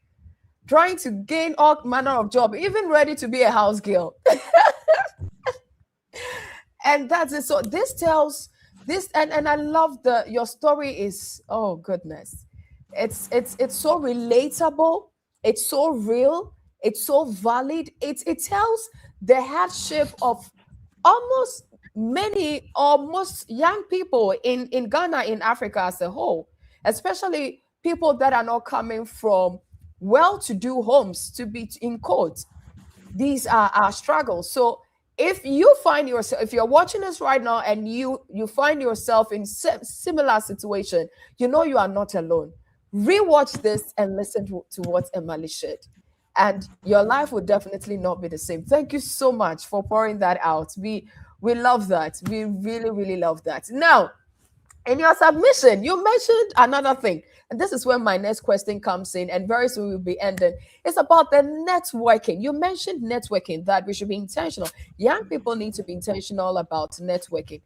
Trying to gain all manner of job, even ready to be a house girl. And that's it. So this tells this, and I love the your story is, oh goodness, it's so relatable, it's so real, it's so valid. It tells the hardship of almost many, almost young people in Ghana, in Africa as a whole, especially people that are not coming from well-to-do homes, to be in quotes. These are our struggles. So if you find yourself, if you're watching this right now and you find yourself in similar situation, you know you are not alone. Rewatch this and listen to what Emily shared, and your life will definitely not be the same. Thank you so much for pouring that out. We love that. We really, really love that. Now, in your submission, you mentioned another thing. And this is where my next question comes in, and very soon we'll be ending. It's about the networking. You mentioned networking, that we should be intentional. Young people need to be intentional about networking.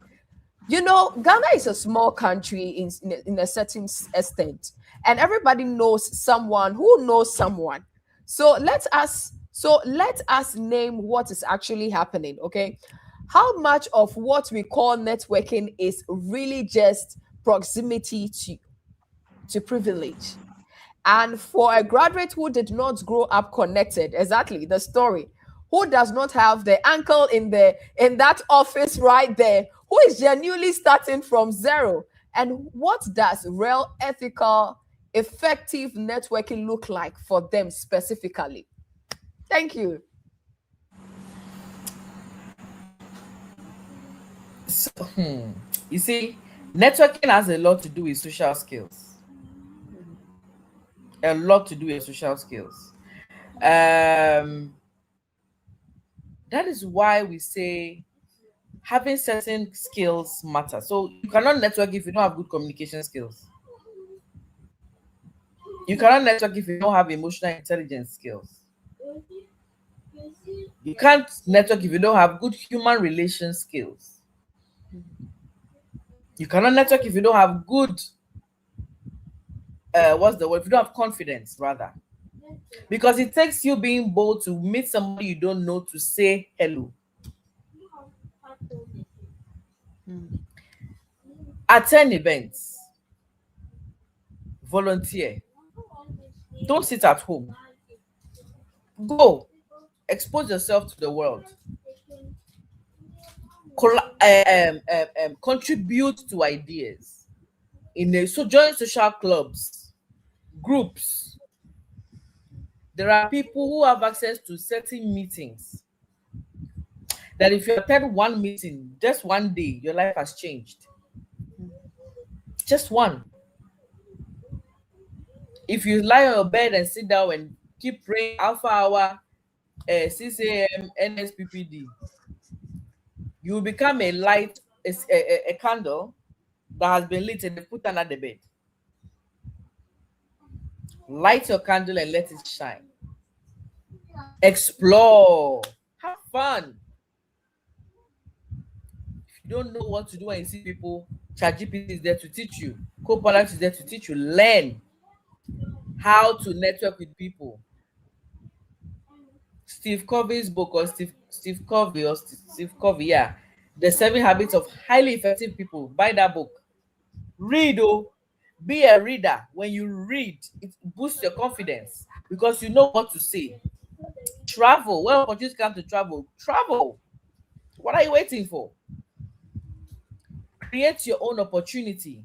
Ghana is a small country in a certain extent, and everybody knows someone who knows someone. So let us name what is actually happening. Okay, how much of what we call networking is really just proximity to privilege? And for a graduate who did not grow up connected, exactly the story, who does not have the uncle in that office right there, who is genuinely starting from zero, and what does real, ethical, effective networking look like for them specifically? Thank you. So, you see, networking has a lot to do with social skills. A lot to do with social skills. Um, that is why we say having certain skills matter. So you cannot network if you don't have good communication skills. You cannot network if you don't have emotional intelligence skills. You can't network if you don't have good human relation skills. You cannot network if you don't have good what's the word? If you don't have confidence, rather. Because it takes you being bold to meet somebody you don't know to say hello. Attend events. Volunteer. Don't sit at home. Go, expose yourself to the world, contribute to ideas so join social clubs, groups. There are people who have access to certain meetings that if you attend one meeting just one day, your life has changed. Just one. If you lie on your bed and sit down and keep praying alpha hour, 6 a.m. NSPPD, you will become a light, a candle that has been lit and put under the bed. Light your candle and let it shine. Explore. Have fun. If you don't know what to do and you see people, ChatGPT is there to teach you. Copilot is there to teach you. Learn how to network with people. Steve Covey's book, or Steve Covey, yeah. The 7 Habits of Highly Effective People. Buy that book. Read, oh. Be a reader. When you read, it boosts your confidence because you know what to say. Travel. When opportunities come to travel, travel. What are you waiting for? Create your own opportunity.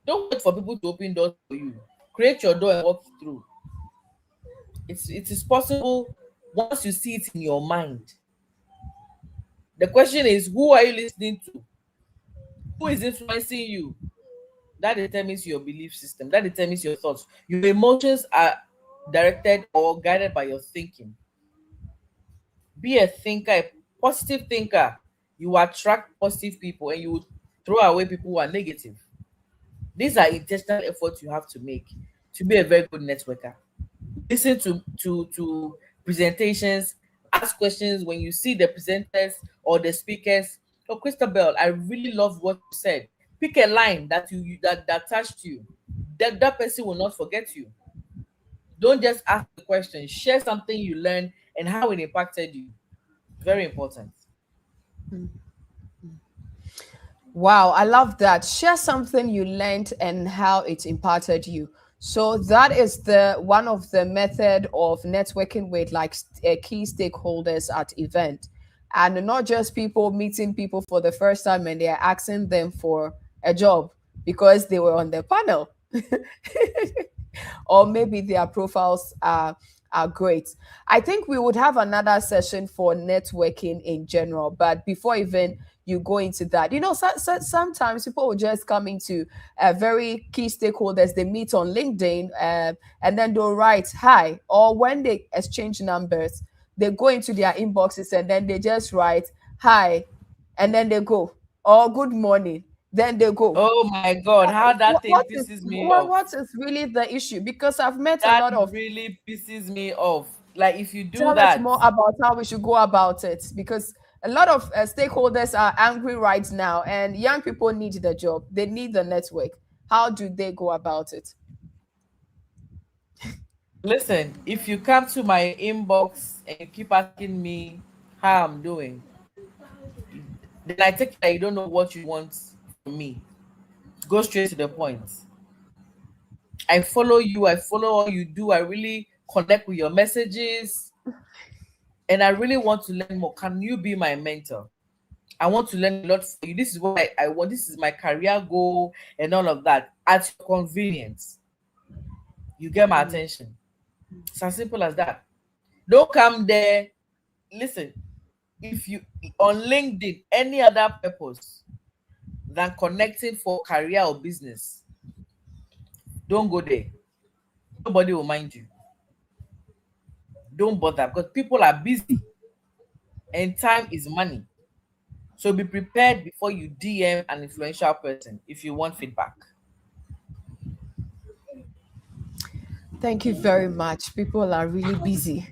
Don't wait for people to open doors for you. Create your door and walk through. It is possible once you see it in your mind. The question is, who are you listening to? Who is influencing you? That determines your belief system. That determines your thoughts. Your emotions are directed or guided by your thinking. Be a thinker, a positive thinker. You attract positive people and you throw away people who are negative. These are intentional efforts you have to make to be a very good networker. Listen to presentations, ask questions when you see the presenters or the speakers. Oh, Christabel, I really love what you said. Pick a line that touched you. That person will not forget you. Don't just ask the question. Share something you learned and how it impacted you. Very important. Wow, I love that. Share something you learned and how it impacted you. So that is the one of the method of networking with like key stakeholders at event, and not just people meeting people for the first time and they are asking them for a job because they were on the panel. Or maybe their profiles are great. I think we would have another session for networking in general, but before even you go into that, sometimes people will just come into very key stakeholders. They meet on LinkedIn, and then they'll write hi, or when they exchange numbers, they go into their inboxes and then they just write hi, and then they go, or good morning, then they go. Oh my God, how that thing What is pisses me off. what is really the issue? Because I've met a That lot of. really pisses me off. Like if you do Tell us that, more about how we should go about it, because a lot of stakeholders are angry right now, and young people need the job. They need the network. How do they go about it? listen, if you come to my inbox and you keep asking me how I'm doing, then I take it that you don't know what you want from me. Go straight to the point. I follow you, I follow all you do, I really connect with your messages, and I really want to learn more. Can you be my mentor? I want to learn a lot for you. This is what I want. This is my career goal and all of that. At your convenience, you get my attention. It's as simple as that. Don't come there. Listen, if you on LinkedIn, any other purpose than connecting for career or business, don't go there. Nobody will mind you. Don't bother because people are busy and time is money. So be prepared before you DM an influential person if you want feedback. Thank you very much. People are really busy.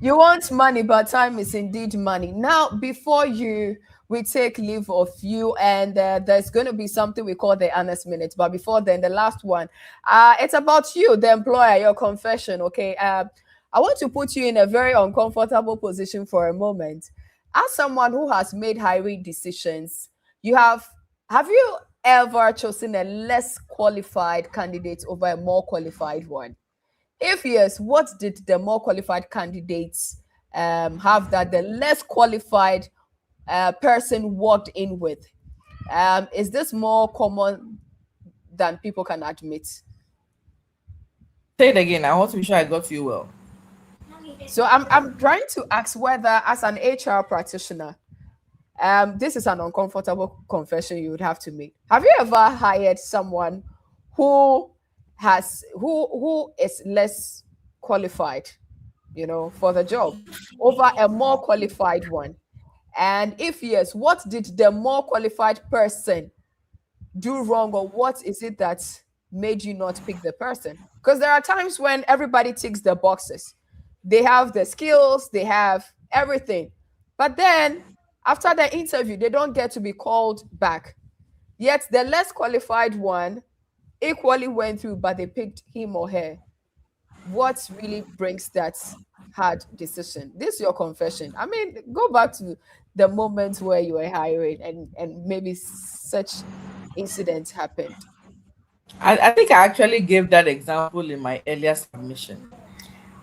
You want money, but time is indeed money. Now, before you we take leave of you, and there's going to be something we call the honest minute. But before then, the last one, it's about you, the employer, your confession. Okay, I want to put you in a very uncomfortable position for a moment. As someone who has made hiring decisions, you have you ever chosen a less qualified candidate over a more qualified one? If yes, what did the more qualified candidates have that the less qualified person walked in with? Is this more common than people can admit? Say it again. I want to be sure I got you well. So I'm trying to ask whether, as an HR practitioner, this is an uncomfortable confession you would have to make. Have you ever hired someone who who is less qualified, for the job over a more qualified one? And if yes, what did the more qualified person do wrong, or what is it that made you not pick the person? Because there are times when everybody ticks the boxes. They have the skills, they have everything. But then after the interview, they don't get to be called back. Yet the less qualified one equally went through, but they picked him or her. What really brings that hard decision? This is your confession. I mean, go back to the moments where you were hiring, and maybe such incidents happened. I think I actually gave that example in my earlier submission.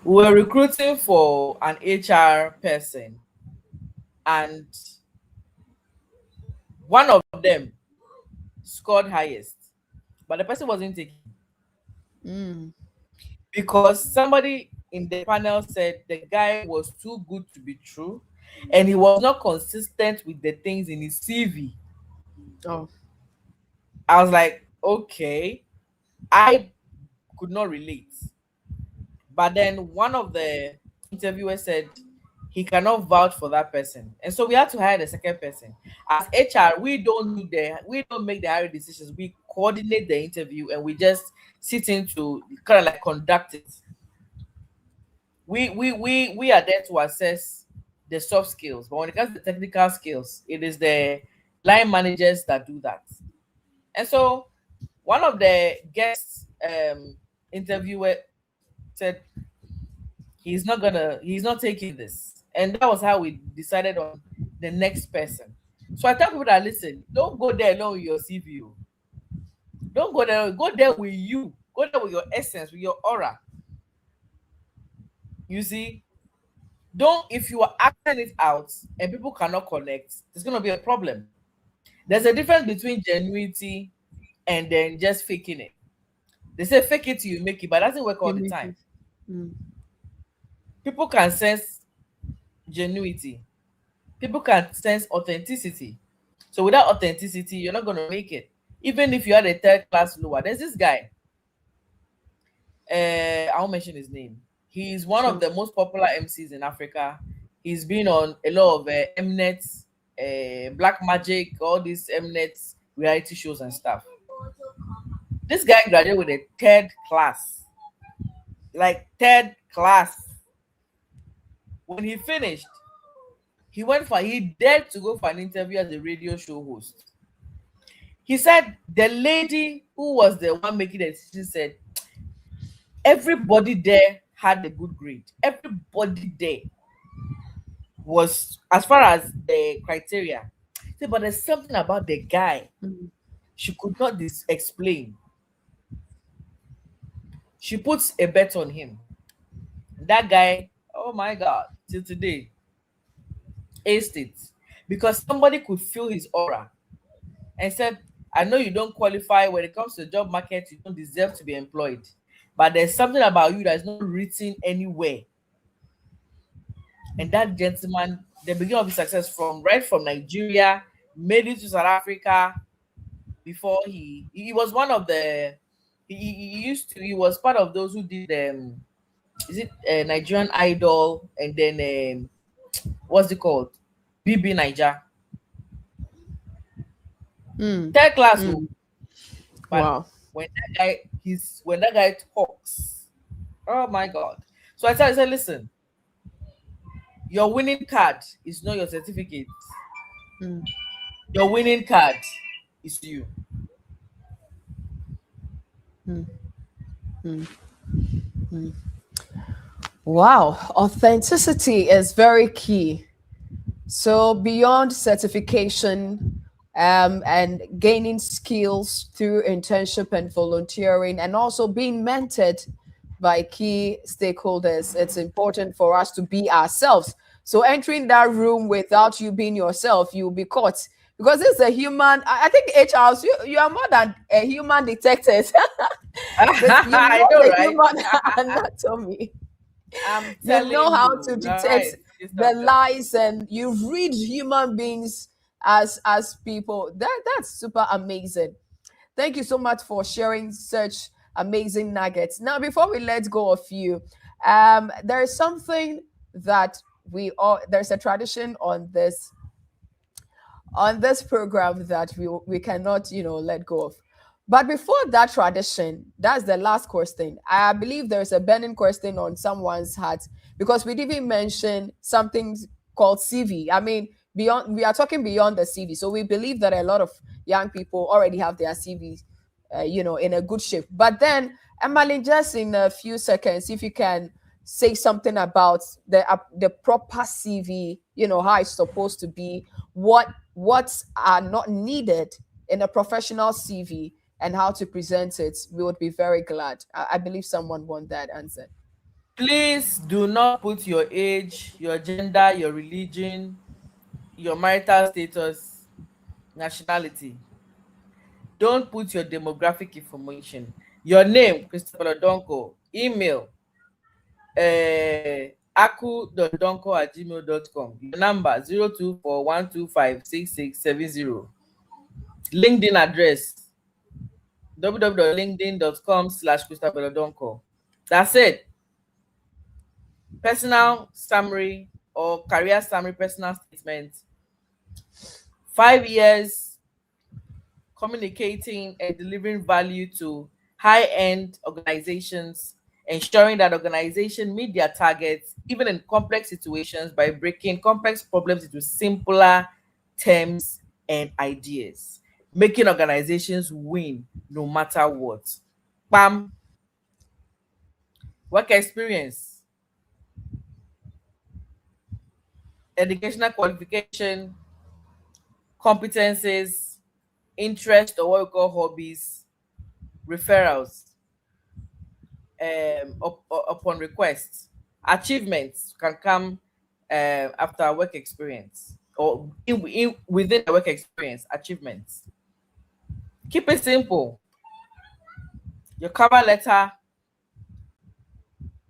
We were recruiting for an HR person, and one of them scored highest, but the person wasn't taken Mm. because somebody in the panel said the guy was too good to be true and he was not consistent with the things in his CV. Oh. I was like, okay, I could not relate. But then one of the interviewers said he cannot vouch for that person, and so we had to hire the second person. As HR, we don't make the hiring decisions. We coordinate the interview and we just sit in to kind of like conduct it. We are there to assess the soft skills, but when it comes to technical skills, it is the line managers that do that. And so one of the guest interviewer said he's not taking this, and that was how we decided on the next person. So I tell people that, listen, don't go there alone with your CV. Don't go there. Go there with you. Go there with your essence, with your aura. You see, don't, if you are acting it out and people cannot connect, there's going to be a problem. There's a difference between genuinity and then just faking it. They say fake it till you make it, but that doesn't work all You the make time. it. Mm. People can sense genuinity. People can sense authenticity. So without authenticity, you're not going to make it. Even if you had a third class lower, there's this guy. I won't mention his name. He's one of Sure. the most popular MCs in Africa. He's been on a lot of Mnet, Black Magic, all these Mnet reality shows and stuff. This guy graduated with a third class, like third class. When he finished, he dared to go for an interview as a radio show host. He said the lady who was the one making the decision said everybody there had a good grade. Everybody there was, as far as the criteria. Say, but there's something about the guy Mm. she could not explain. She puts a bet on him. That guy, oh my God, till today, aced it because somebody could feel his aura and said, I know you don't qualify when it comes to the job market, you don't deserve to be employed. But there's something about you that is not written anywhere. And that gentleman, the beginning of his success from Nigeria, made it to South Africa before he was one of the he was part of those who did is it Nigerian Idol, and then what's it called? BB Niger. Mm. Third class, oh, Mm. but Wow. when that guy talks, oh my God. So I said, listen, your winning card is not your certificate. Mm. Your winning card is you. Mm. Mm. Mm. Wow. Authenticity is very key. So beyond certification, and gaining skills through internship and volunteering, and also being mentored by key stakeholders. It's important for us to be ourselves. So entering that room without you being yourself, you'll be caught. Because it's a human, I think HR, you are more than a human detective. This, you I know know, the right? human anatomy. I'm You know telling how you, to you're detect right, the Christabel. lies, and you read human beings as people. That's super amazing. Thank you so much for sharing such amazing nuggets. Now, before we let go of you, there is something that we all, there's a tradition on this program that we cannot, let go of. But before that tradition, that's the last question. I believe there's a burning question on someone's heart, because we didn't mention something called CV. I mean, beyond, we are talking beyond the CV. So we believe that a lot of young people already have their CVs, in a good shape. But then, Emmaline, just in a few seconds, if you can say something about the proper CV, how it's supposed to be, what are not needed in a professional CV, and how to present it, we would be very glad. I believe someone want that answer. Please do not put your age, your gender, your religion, your marital status, nationality. Don't put your demographic information. Your name, Christabel Odonkor. Email, aku.donko@gmail.com. Your number, 02412566670. LinkedIn address, www.linkedin.com/Christabel Odonkor. That's it. Personal summary or career summary, personal statement. 5 years communicating and delivering value to high-end organizations, ensuring that organizations meet their targets, even in complex situations, by breaking complex problems into simpler terms and ideas, making organizations win no matter what. Bam. Work experience, educational qualification, competencies, interest or what we call hobbies, referrals, upon request. Achievements can come after work experience, or within the work experience. Achievements. Keep it simple. Your cover letter,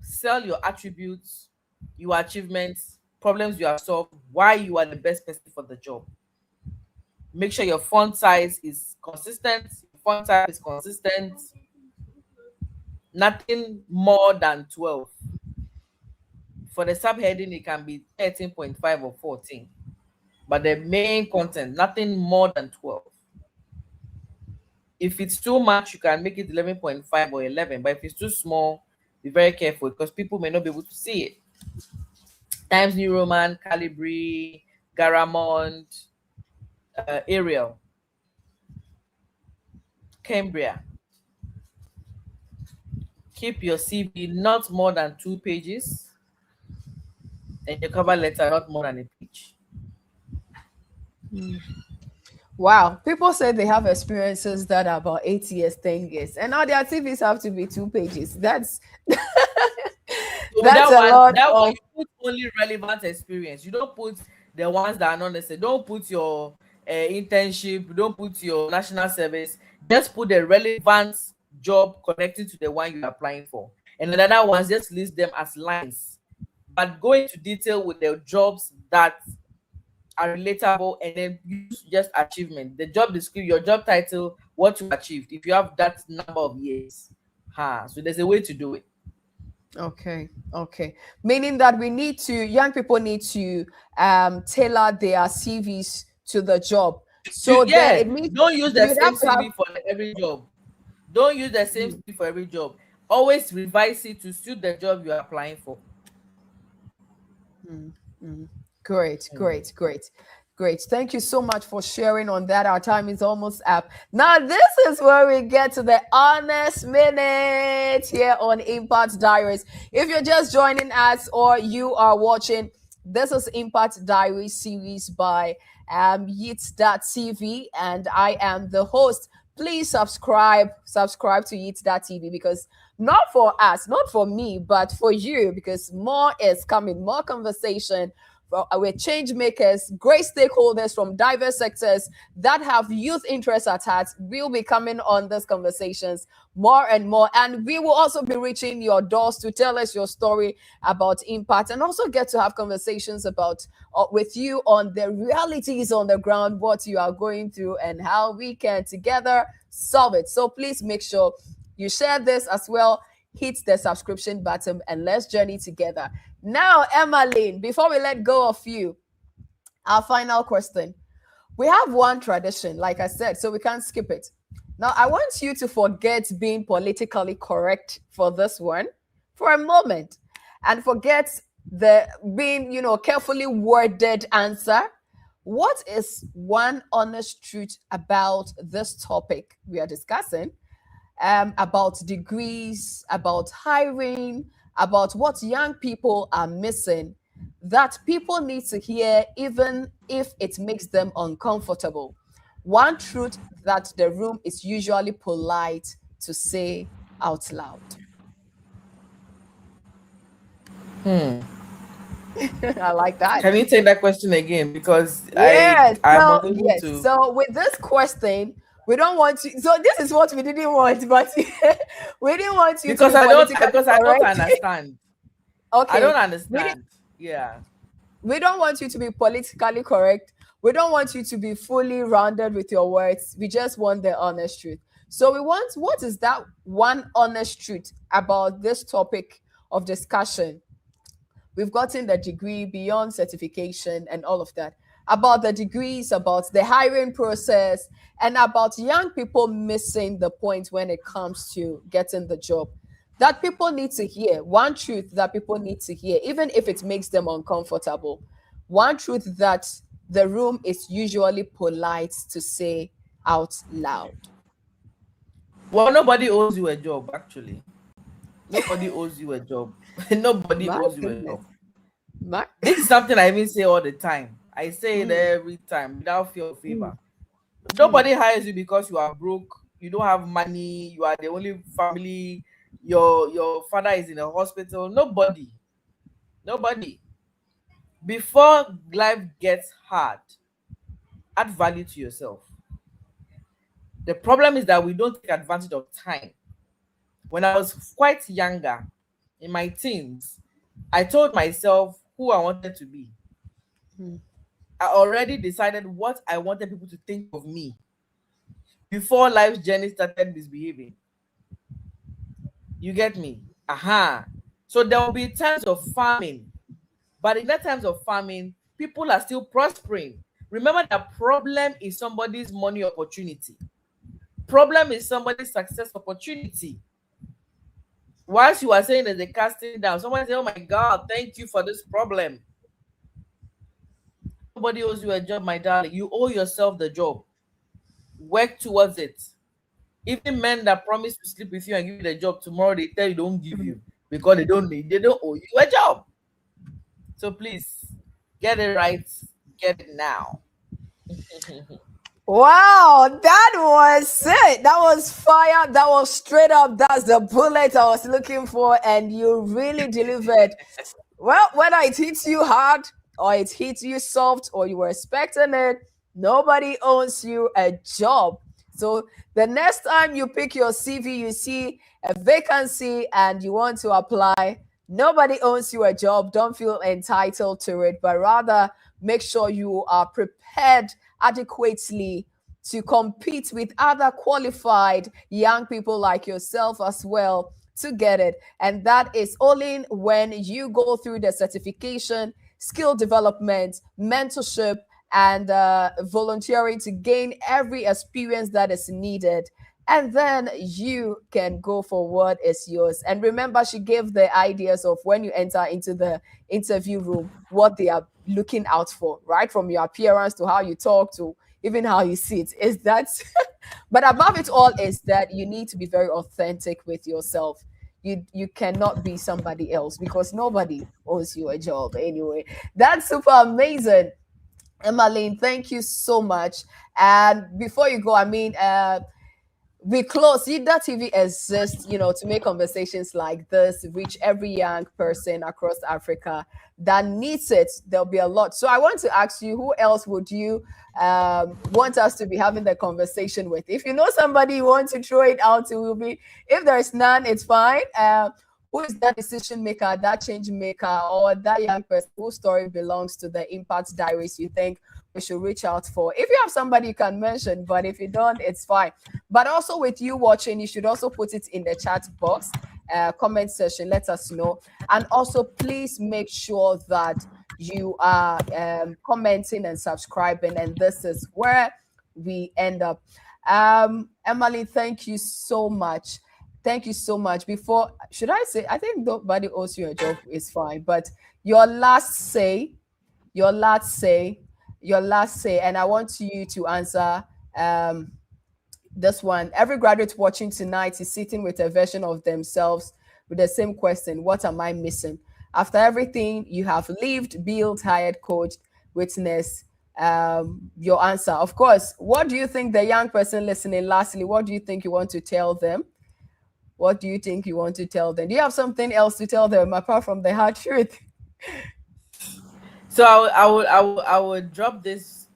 sell your attributes, your achievements, problems you have solved, why you are the best person for the job. Make sure your font size is consistent, your font type is consistent, nothing more than 12. For the subheading, it can be 13.5 or 14. But the main content, nothing more than 12. If it's too much, you can make it 11.5 or 11. But if it's too small, be very careful, because people may not be able to see it. Times New Roman, Calibri, Garamond, Arial, Cambria. Keep your CV not more than 2 pages, and your cover letter not more than a page. Wow, people say they have experiences that are about 8 years, 10 years, and now their TVs have to be 2 pages. That's So that's that a one, lot that one, of. you put only relevant experience. You don't put the ones that are not necessary. Don't put your internship. Don't put your national service. Just put the relevant job connecting to the one you're applying for. And the other ones, just list them as lines. But go into detail with the jobs that are relatable, and then use just achievement. The job description, your job title, what you achieved. If you have that number of years, so there's a way to do it. Okay, okay. Meaning that young people need to tailor their CVs to the job. So then Yeah, it means don't use the you same have to have. CV for every job. Don't use the same CV for every job. Always revise it to suit the job you're applying for. Mm, mm. Great, Mm. great, great, great. Thank you so much for sharing on that. Our time is almost up. Now, this is where we get to the honest minute here on Impact Diaries. If you're just joining us or you are watching, this is Impact Diaries series by YITDA TV, and I am the host. Please subscribe to YITDA TV, because not for us, not for me, but for you, because more is coming, more conversation with change makers, great stakeholders from diverse sectors that have youth interests at heart. Will be coming on these conversations more and more. And we will also be reaching your doors to tell us your story about impact, and also get to have conversations about with you on the realities on the ground, what you are going through, and how we can together solve it. So please make sure you share this as well. Hit the subscription button and let's journey together. Now, Emmaline, before we let go of you, our final question. We have one tradition, like I said, so we can't skip it. Now, I want you to forget being politically correct for this one for a moment and forget the being, carefully worded answer. What is one honest truth about this topic we are discussing? About degrees, about hiring, about what young people are missing that people need to hear, even if it makes them uncomfortable. One truth that the room is usually polite to say out loud. I like that. Can you take that question again? Because Yes. I'm So unable yes. to. So with this question, we don't want to. So this is what we didn't want, but we didn't want you to be politically Because I don't correct. understand. I don't Okay. We understand. Yeah. we don't want you to be politically correct. We don't want you to be fully rounded with your words. We just want the honest truth. So we want, what is that one honest truth about this topic of discussion? We've gotten the degree beyond certification and all of that. About the degrees, about the hiring process, and about young people missing the point when it comes to getting the job. That people need to hear. One truth that people need to hear, even if it makes them uncomfortable. One truth that the room is usually polite to say out loud. Well, nobody owes you a job, actually. Nobody owes you a job. Nobody My owes you a goodness. job. My, This is something I even say all the time. I say it mm, every time without fear of mm, favor. mm, Nobody hires you because you are broke, you don't have money, you are the only family, your father is in a hospital. Nobody. Nobody. Before life gets hard, add value to yourself. The problem is that we don't take advantage of time. When I was quite younger, in my teens, I told myself who I wanted to be. mm. I already decided what I wanted people to think of me before life's journey started misbehaving. You get me? Aha. So there will be times of famine, but in that times of famine, people are still prospering. Remember that problem is somebody's money opportunity. Problem is somebody's success opportunity. Whilst you are saying there's a casting down, someone say, "Oh my God, thank you for this problem." Nobody owes you a job, my darling. You owe yourself the job. Work towards it. Even men that promise to sleep with you and give you the job tomorrow, they tell you don't give you because they don't owe you a job. So please get it right, get it now. Wow, that was it. That was fire. That was straight up. That's the bullet I was looking for, and you really delivered. Well, whether it hits you hard or it hits you soft or you were expecting it, nobody owns you a job. So the next time you pick your CV, you see a vacancy and you want to apply, nobody owns you a job. Don't feel entitled to it, but rather make sure you are prepared adequately to compete with other qualified young people like yourself as well to get it. And that is only when you go through the certification, skill development, mentorship, and volunteering to gain every experience that is needed. And then you can go for what is yours. And remember, she gave the ideas of when you enter into the interview room, what they are looking out for, right? From your appearance to how you talk to even how you sit. Is that but above it all is that you need to be very authentic with yourself. You cannot be somebody else because nobody owes you a job anyway. That's super amazing. Emmaline, thank you so much. And before you go, I mean, we close. YITDA TV exists, to make conversations like this reach every young person across Africa that needs it. There'll be a lot. So I want to ask you, who else would you want us to be having the conversation with? If you know somebody you want to throw it out to, will be. If there's none, it's fine. Who is that decision maker, that change maker, or that young person whose story belongs to the Impact Diaries you think we should reach out for? If you have somebody you can mention, but if you don't, it's fine. But also with you watching, you should also put it in the chat box, comment section, let us know. And also please make sure that you are commenting and subscribing. And this is where we end up. Emily, thank you so much. Thank you so much. Before, should I say, I think nobody owes you a job is fine, but your last say, your last say, your last say, and I want you to answer this one. Every graduate watching tonight is sitting with a version of themselves with the same question: what am I missing? After everything you have lived, built, hired, coached, witnessed, your answer. Of course, what do you think the young person listening, lastly, what do you think you want to tell them? What do you think you want to tell them? Do you have something else to tell them apart from the hard truth? So I would drop this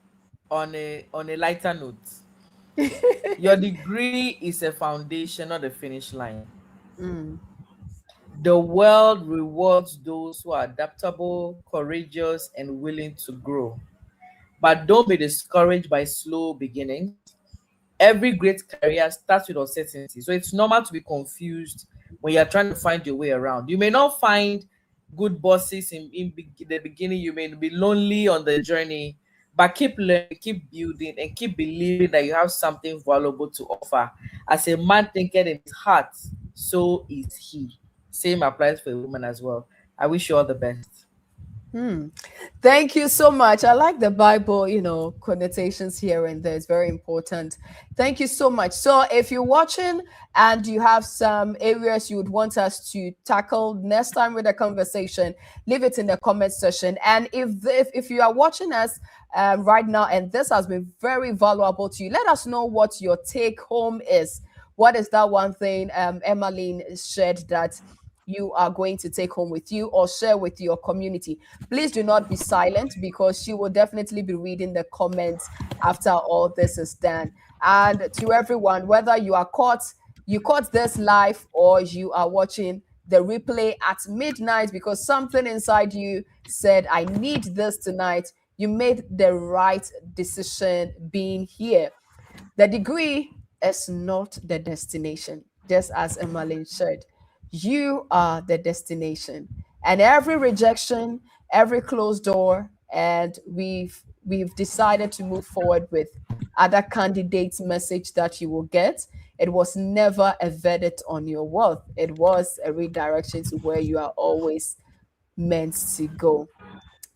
on a lighter note. Your degree is a foundation, not a finish line. Mm, The world rewards those who are adaptable, courageous, and willing to grow. But don't be discouraged by slow beginnings. Every great career starts with uncertainty. So it's normal to be confused when you're trying to find your way around. You may not find good bosses in the beginning. You may be lonely on the journey, but keep learning, keep building, and keep believing that you have something valuable to offer. As a man thinketh in his heart, so is he. Same applies for a woman as well. I wish you all the best. hmm. Thank you so much. I like the Bible, connotations here and there. It's very important. Thank you so much. So, if you're watching and you have some areas you would want us to tackle next time with a conversation, leave it in the comment section. And if you are watching us right now and this has been very valuable to you, let us know what your take home is. What is that one thing Emmaline shared that you are going to take home with you or share with your community? Please do not be silent because she will definitely be reading the comments after all this is done. And to everyone, whether you caught this live or you are watching the replay at midnight because something inside you said, I need this tonight, you made the right decision being here. The degree is not the destination, just as Emmeline said. You are the destination. And every rejection, every closed door, and we've decided to move forward with other candidates' message that you will get. It was never a verdict on your worth. It was a redirection to where you are always meant to go.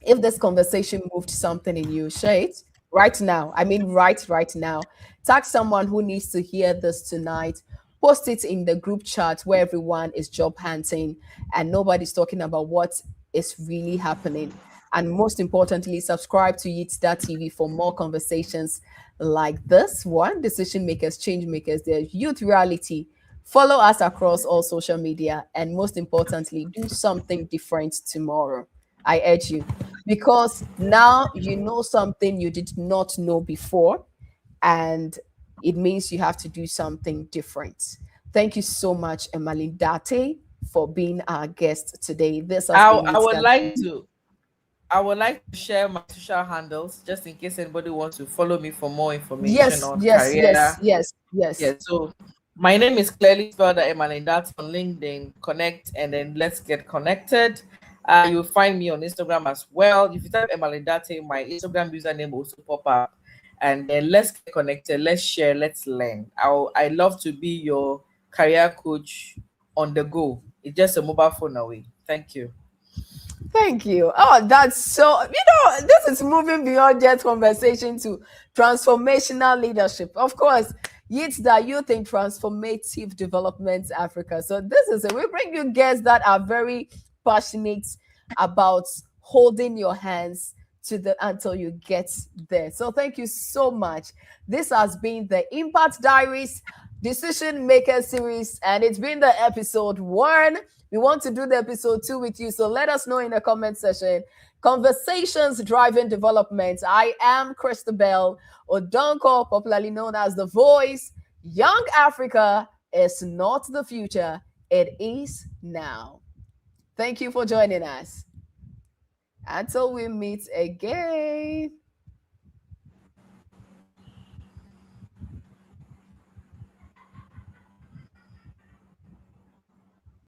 If this conversation moved something in you, share it right now. I mean, right now. Tag someone who needs to hear this tonight. Post it in the group chat where everyone is job hunting and nobody's talking about what is really happening. And most importantly, subscribe to YITDA TV for more conversations like this one: decision makers, change makers, their youth reality. Follow us across all social media. And most importantly, do something different tomorrow. I urge you, because now you know something you did not know before, and it means you have to do something different. Thank you so much, Emmaline Datey, for being our guest today. This has I, been I would YITDA. like to I would like to share my social handles just in case anybody wants to follow me for more information Yes, on yes, career. yes, yes, Yeah, yes. so my name is clearly spelled out Emmaline. That's on LinkedIn. Connect and then let's get connected. You'll find me on Instagram as well. If you type Emmaline Date, my Instagram username will also pop up. And then let's get connected. Let's share. Let's learn. I love to be your career coach on the go. It's just a mobile phone away. Thank you. Thank you. Oh, that's so, this is moving beyond just conversation to transformational leadership. Of course, YITDA Youth in Transformative Development Africa. So this is it. We bring you guests that are very passionate about holding your hands to the until you get there. So thank you so much. This has been the Impact Diaries. Decision Maker series, and it's been the episode 1. We want to do the episode 2 with you, so let us know in the comment section. Conversations driving development. I am Christabel Odonkor, popularly known as the Voice. Young Africa is not the future, it is now. Thank you for joining us. Until we meet again.